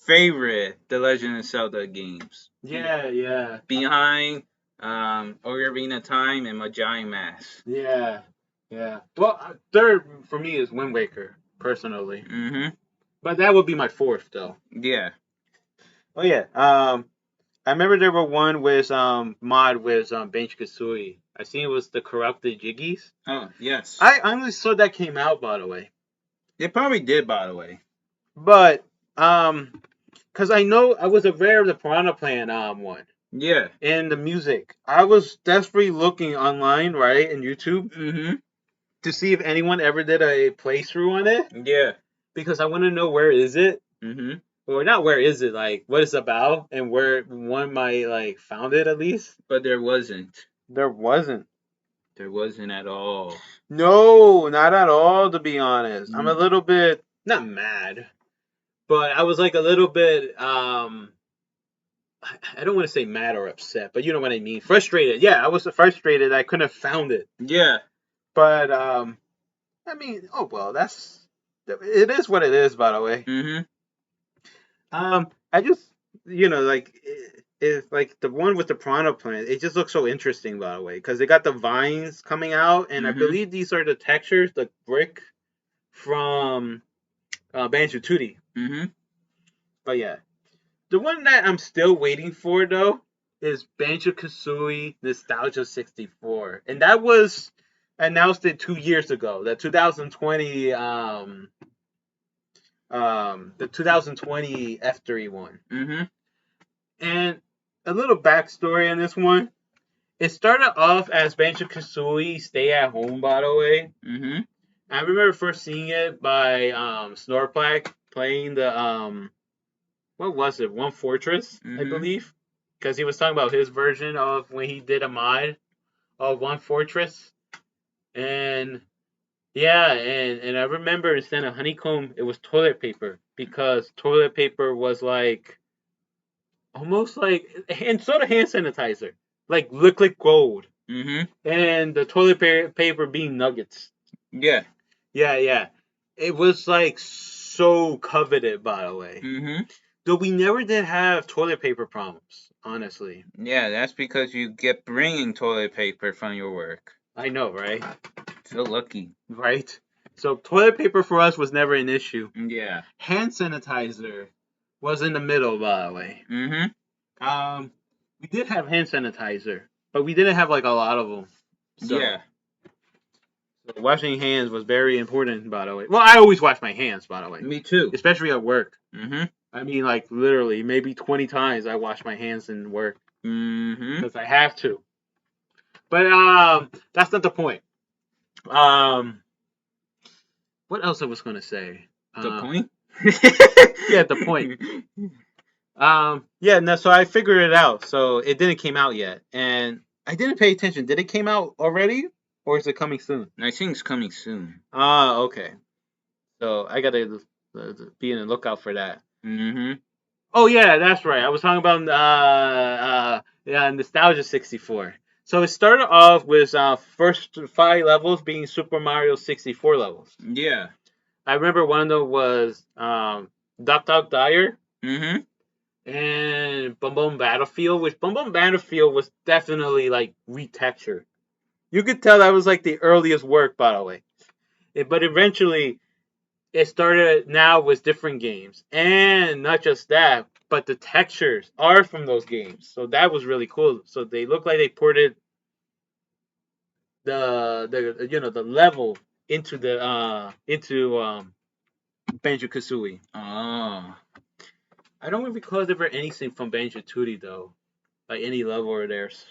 favorite The Legend of Zelda games. Yeah. Behind Ocarina of Time and Majora's Mask. Yeah. Well, third for me is Wind Waker, personally. Mm-hmm. But that would be my 4th, though. Yeah. Oh yeah. I remember there were one with mod with Banjo-Kazooie. I seen it was the Corrupted Jiggies. Oh, yes. I honestly saw that came out, by the way. It probably did, by the way. But because I know I was aware of the Piranha Plant one. Yeah. And the music. I was desperately looking online, right, in YouTube, Mm-hmm. to see if anyone ever did a playthrough on it. Yeah. Because I want to know where is it. Mm-hmm. Or not where is it, like what it's about, and where one might like found it at least. But there wasn't. There wasn't. There wasn't at all. No, not at all, to be honest. I'm a little bit not mad, but I was like a little bit I don't want to say mad or upset, but you know what I mean. Frustrated. Yeah, I was frustrated I couldn't have found it. Yeah. But I mean, oh well, it is what it is, by the way. Mm-hmm. I just like it's like the one with the Piranha Plant. It just looks so interesting, by the way, because they got the vines coming out, and I Mhm. believe these are the textures, the brick from Banjo-Tooie. Mm-hmm. But yeah, the one that I'm still waiting for though is Banjo-Kazooie Nostalgia 64, and that was announced 2 years ago. The 2020 the 2020 F3 one. Mm-hmm. And a little backstory on this one. It started off as Banjo-Kazooie Stay at Home, by the way. Mm-hmm. I remember first seeing it by Snorplack playing the what was it? One Fortress, I Mhm. believe, because he was talking about his version of when he did a mod of One Fortress, and yeah, and I remember instead of honeycomb, it was toilet paper, because toilet paper was like almost like, and sort of hand sanitizer, like liquid gold, Mm-hmm. and the toilet paper being nuggets. Yeah. Yeah. It was like so coveted, by the way. Mm-hmm. Though we never did have toilet paper problems, honestly. Yeah, that's because you get bringing toilet paper from your work. I know, right? So lucky. Right? So toilet paper for us was never an issue. Yeah. Hand sanitizer was in the middle, by the way. Mm-hmm. We did have hand sanitizer, but we didn't have like a lot of them. So, Yeah. so washing hands was very important, by the way. Well, I always wash my hands, by the way, Me too. especially at work. Mm-hmm. I mean, like literally, maybe 20 times I wash my hands in work Mm-hmm. because I have to. But that's not the point. What else I was gonna say? The point? Yeah, the point. Yeah, no, so I figured it out. So it didn't came out yet, and I didn't pay attention. Did it came out already, or is it coming soon? I think it's coming soon. Okay. So I gotta be in the lookout for that. Mm-hmm. Oh yeah, that's right. I was talking about Nostalgia 64. So it started off with first 5 levels being Super Mario 64 levels. Yeah. I remember one of them was Duck Duck Dyer Mm-hmm. and Bum Bum Battlefield, which Bum Bum Battlefield was definitely like retextured. You could tell that was like the earliest work, by the way. But eventually, it started now with different games, and not just that, but the textures are from those games. So that was really cool. So they look like they ported the level into Banjo-Kazooie. Oh. I don't recall there were anything from Banjo-Tooie though, like any level or theirs.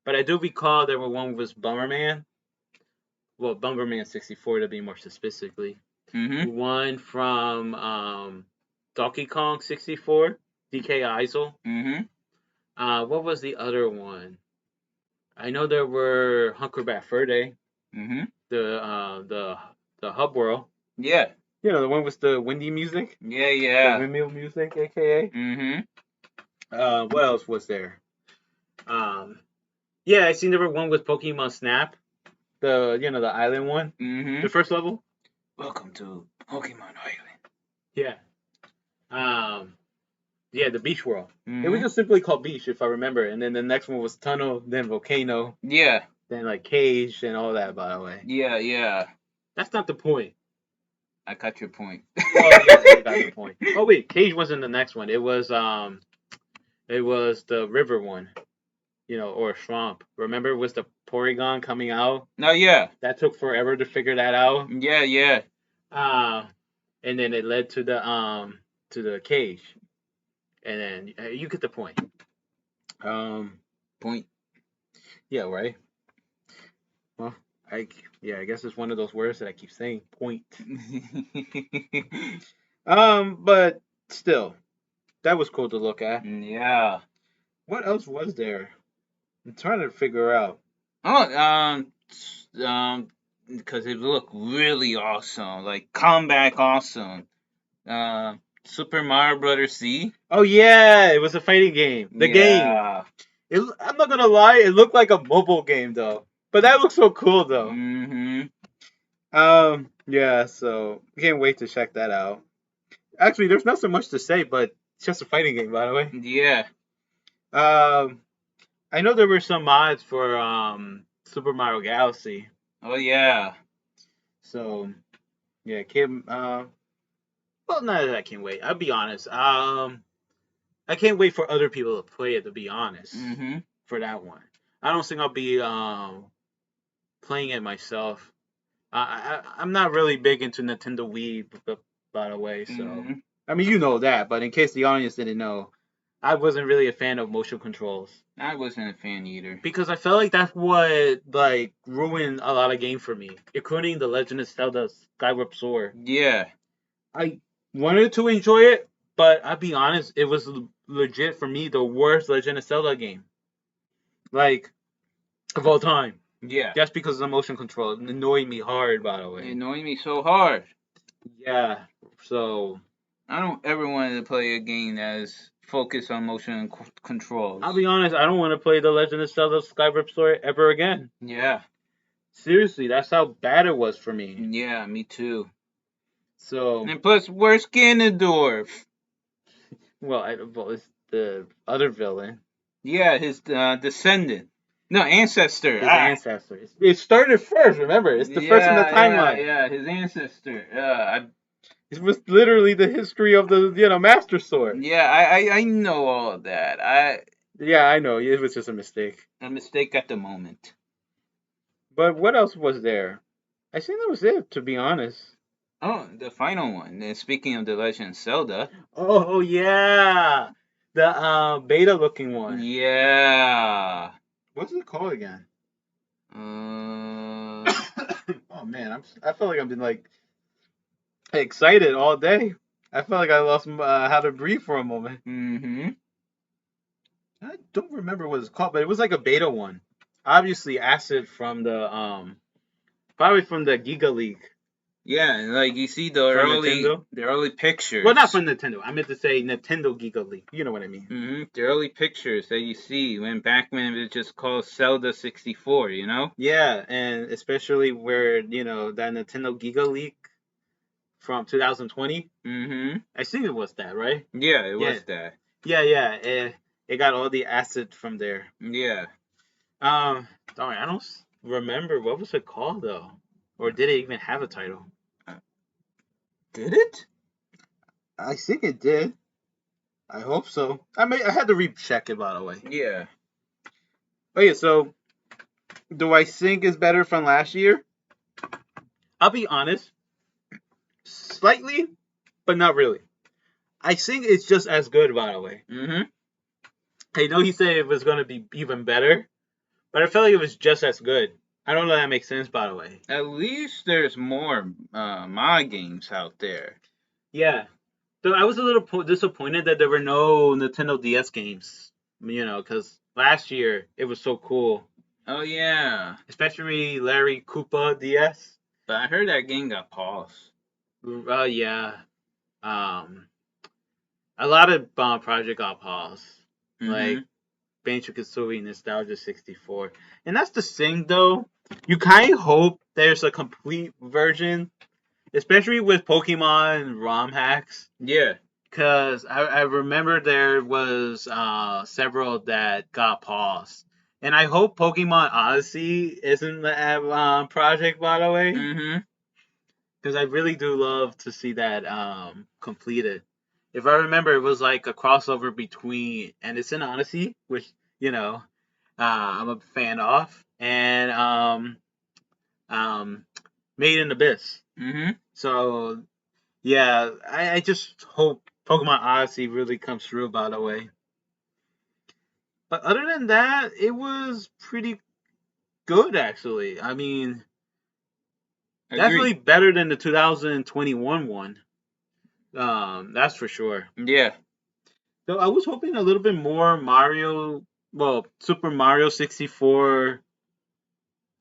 But I do recall there were one was Bummerman. Well, Bummerman 64 to be more specifically. Mhm. One from Donkey Kong 64, DK Isle. Mhm. What was the other one? I know there were Huckleback Fur Mhm. the Hub World. Yeah. The one with the windy music, Yeah. the Yeah. windmill music, aka. Mhm. What else was there? Yeah, I seen there were one with Pokemon Snap, the island one, Mhm. the first level. Welcome to Pokemon Island. Yeah. Yeah, the Beach World. It was Mhm. just simply called Beach, if I remember. And then the next one was Tunnel, then Volcano, Yeah. then like Cage and all that. By the way, Yeah. Yeah. that's not the point. I got your point. Well, yeah, you got the point. Oh wait, Cage wasn't the next one. It was the river one, or swamp. Remember, it was the Porygon coming out. No. Yeah. That took forever to figure that out. Yeah. Yeah. And then it led to the cage, and then you get the point. Point. Yeah, right. Well, I guess it's one of those words that I keep saying. Point. But still, that was cool to look at. Yeah. What else was there? I'm trying to figure out. Oh. Because it looked really awesome, like comeback awesome. Super Mario Brothers Z. Oh yeah, it was a fighting game. The game. I'm not gonna lie, it looked like a mobile game though. But that looks so cool though. Mhm. Yeah, so can't wait to check that out. Actually, there's not so much to say, but it's just a fighting game, by the way. Yeah. I know there were some mods for Super Mario Galaxy. Oh yeah. So yeah, Kim. Well, not that I can't wait. I'll be honest. I can't wait for other people to play it. To be honest, Mhm. for that one, I don't think I'll be playing it myself. I'm not really big into Nintendo Wii, by the way. So Mhm. I mean, you know that, but in case the audience didn't know, I wasn't really a fan of motion controls I wasn't a fan either. because I felt like that's what like ruined a lot of games for me, including The Legend of Zelda: Skyward Sword. Yeah. I wanted to enjoy it, but I'll be honest, it was legit for me the worst Legend of Zelda game, like of all time. Yeah. Just because of the motion control, it annoyed me hard. By the It way, annoyed me so hard. yeah. So I don't ever want to play a game that is focused on motion and controls. I'll be honest, I don't want to play The Legend of Zelda: Skyward Sword ever again. Yeah. Seriously, that's how bad it was for me. Yeah, me too. So, And plus, where's Ganondorf? well, it's the other villain, Yeah, his descendant. No, ancestor. his ancestor. It started first. Remember, it's the first in the timeline. Yeah, his ancestor. It was literally the history of the Master Sword. I know all of that. Yeah, I know. It was just a mistake. A mistake at the moment. But what else was there? I think that was it, to be honest. Oh, the final one. And speaking of The Legend of Zelda. Oh yeah, the beta looking one. Yeah. What's it called again? Uh, Oh man, I feel like I've been like excited all day. I felt like I lost how to breathe for a moment. mhm. I don't remember what it's called, but it was like a beta one. Obviously, acid from the probably from the Giga League. Yeah, like you see the From early Nintendo? the early pictures. Well, not from Nintendo. I meant to say Nintendo Giga League. You know what I mean? The early pictures that you see when it was just called Zelda 64, you know? Yeah, and especially where that Nintendo Giga League from 2020. Mhm. I think it was that, right? Yeah, it was that. Yeah. It got all the acid from there. Yeah. Darn, I don't remember what was it called though, or did it even have a title? Did it? I think it did. I hope so. I had to recheck it, by the way. Yeah. Oh yeah, so do I think is better from last year? I'll be honest, slightly, but not really. I think it's just as good, by the way. Mm-hmm. I know he said it was going to be even better, but I felt like it was just as good. I don't know if that makes sense, by the way. At least there's more mod games out there. Yeah. So I was a little disappointed that there were no Nintendo DS games, because last year it was so cool. Oh yeah, Especially Larry Koopa DS. but I heard that game got paused. Yeah. A lot of project got paused. Mm-hmm. Like Banjo-Kazooie Nostalgia 64. And that's the thing, though. You kind of hope there's a complete version, especially with Pokemon ROM hacks. Yeah. Because I remember there was several that got paused. And I hope Pokemon Odyssey isn't the project, by the way. Mm-hmm. Because I really do love to see that completed. If I remember, it was like a crossover between, and it's in Odyssey, which, I'm a fan of, and Made in Abyss. Mm-hmm. So, yeah, I just hope Pokemon Odyssey really comes through, by the way. But other than that, it was pretty good, actually. I mean, definitely better than the 2021 one. That's for sure. Yeah. So I was hoping a little bit more Super Mario 64.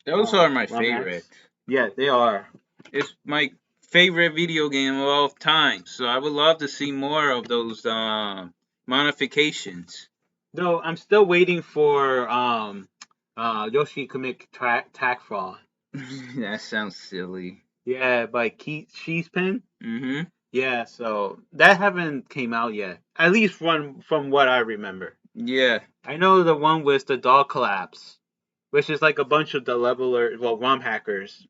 Those are my ROM hacks. favorite. Yeah, they are. It's my favorite video game of all time. So I would love to see more of those modifications. Though I'm still waiting for Yoshi Comic Tack Fraud. That sounds silly. Yeah, by Keith Sheespen. Mm-hmm. Yeah, so that haven't came out yet. At least from what I remember. Yeah. I know the one with the dog collapse, which is like a bunch of the ROM hackers,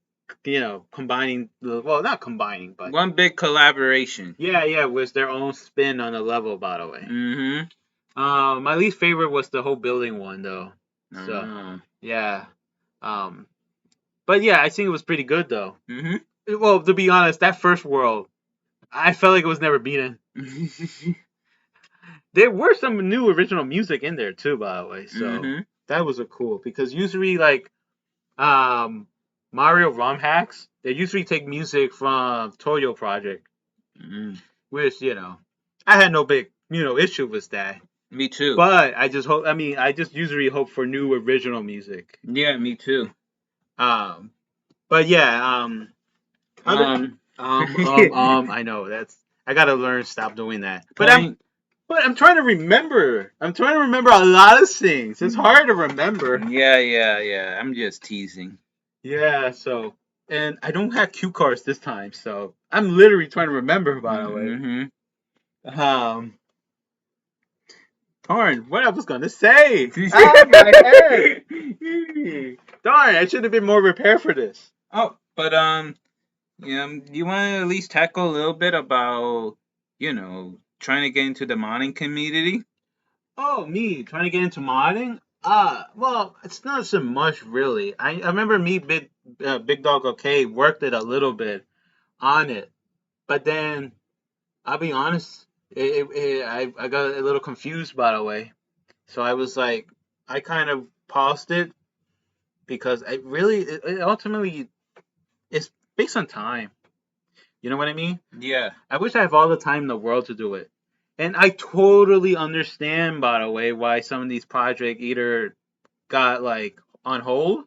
combining not combining, but one big collaboration. Yeah, with their own spin on the level, by the way. Mm-hmm. My least favorite was the whole building one, though. So yeah. But yeah, I think it was pretty good, though. Mm-hmm. Well, to be honest, that first world, I felt like it was never beaten. There were some new original music in there too, by the way. So that was a cool, because usually like Mario ROM hacks, they usually take music from Toyo Project, which I had no big issue with that. Me too. But I just hope. I mean, I just usually hope for new original music. Yeah, me too. But yeah. I know I gotta learn stop doing that. But I'm trying to remember. I'm trying to remember a lot of things. It's hard to remember. Yeah. I'm just teasing. Yeah. So, and I don't have cue cards this time, so I'm literally trying to remember. By the way. Darn, what I was gonna say. My head. Darn, I should have been more prepared for this. Oh, but do you want to at least tackle a little bit about, trying to get into the modding community? Oh, me trying to get into modding? Well, it's not so much really. I remember Big Dog OK worked it a little bit on it, but then I'll be honest, I got a little confused, by the way. So I was like, I kind of paused it because it ultimately it's based on time. You know what I mean? Yeah. I wish I have all the time in the world to do it. And I totally understand, by the way, why some of these projects either got like on hold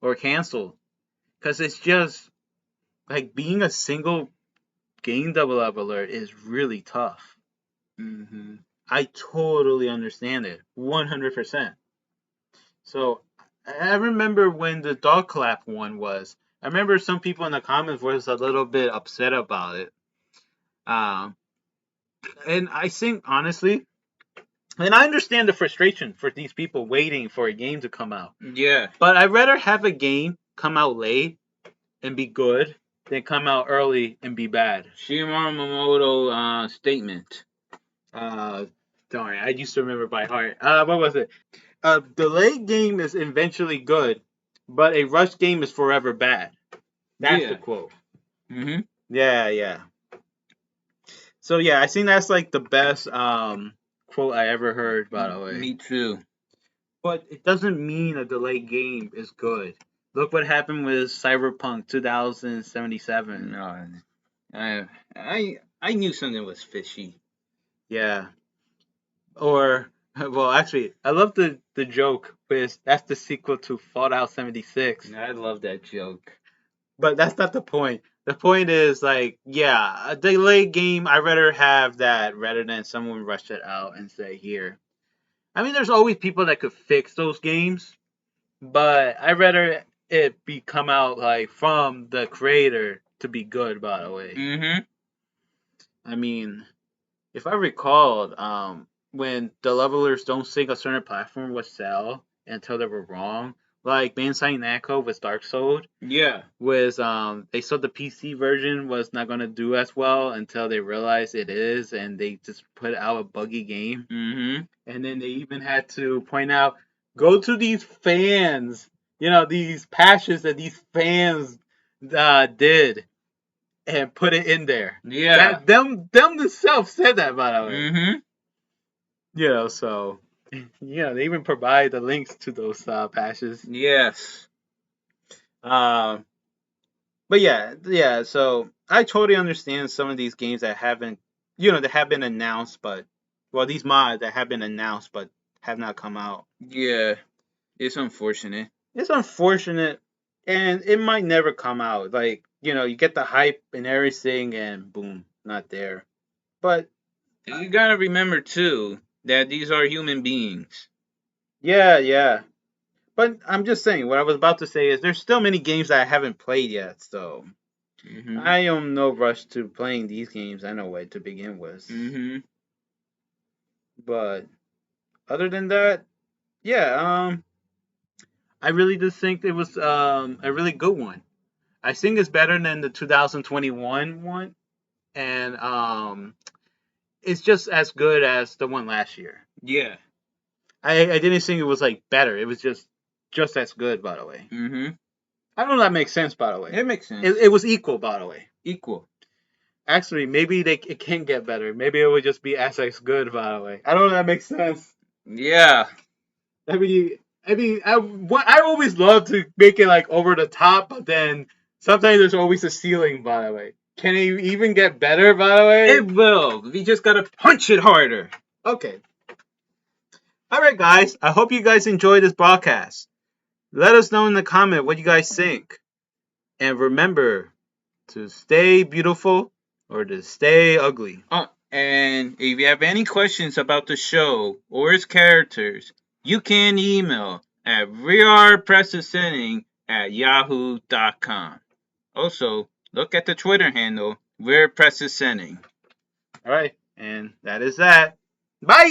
or canceled. Because it's just like being a single game developer is really tough. Mm-hmm. I totally understand it, 100%. So I remember when the dog clap one was. I remember some people in the comments was a little bit upset about it. And I think honestly, and I understand the frustration for these people waiting for a game to come out. Yeah. But I'd rather have a game come out late and be good than come out early and be bad. Shigeru Miyamoto statement. Darn, I used to remember by heart. What was it? The late game is eventually good, but a rushed game is forever bad. That's Yeah. the quote. Mm-hmm. Yeah. So yeah, I think that's like the best quote I ever heard, by the way. Me too. But it doesn't mean a delayed game is good. Look what happened with Cyberpunk 2077. No, I knew something was fishy. Yeah. Or well, actually, I love the joke with that's the sequel to Fallout 76. I love that joke. But that's not the point. The point is like, yeah, a delayed game, I'd rather have that rather than someone rush it out and say here. I mean, there's always people that could fix those games, but I'd rather it be come out like from the creator to be good. By the way, Mm-hmm. I mean, if I recalled, when the levelers don't think a certain platform would sell until they were wrong, like Bandai Namco with Dark Souls, Yeah. was they saw the PC version was not gonna do as well until they realized it is, and they just put out a buggy game. Mm-hmm. And then they even had to point out, go to these fans, these patches that these fans did, and put it in there. Yeah. Them themselves said that, by the way. Mm-hmm. So they even provide the links to those patches. Yes. But yeah. So I totally understand some of these games that haven't, that have been announced, but these mods that have been announced but have not come out. Yeah. It's unfortunate. It's unfortunate, and it might never come out. Like, you get the hype and everything, and boom, not there. But you gotta remember too that these are human beings. Yeah. But I'm just saying, what I was about to say is there's still many games that I haven't played yet, so Mm-hmm. I am no rush to playing these games anyway to begin with. Mm-hmm. But other than that, yeah, I really just think it was a really good one. I think it's better than the 2021 one, and it's just as good as the one last year. Yeah. I didn't think it was like better. It was just as good, by the way. Mm-hmm. I don't know if that makes sense, by the way. It makes sense. It was equal, by the way. Equal. Actually, maybe it can get better. Maybe it would just be as good, by the way. I don't know if that makes sense. Yeah. I always love to make it like over the top, but then sometimes there's always a ceiling, by the way. Can it even get better, by the way? It will. We just gotta punch it harder. Okay. Alright, guys. I hope you guys enjoyed this broadcast. Let us know in the comment what you guys think. And remember to stay beautiful or to stay ugly. And if you have any questions about the show or its characters, you can email at wearepressascending@yahoo.com. Also, look at the Twitter handle, We're Press Ascending. Alright, and that is that. Bye!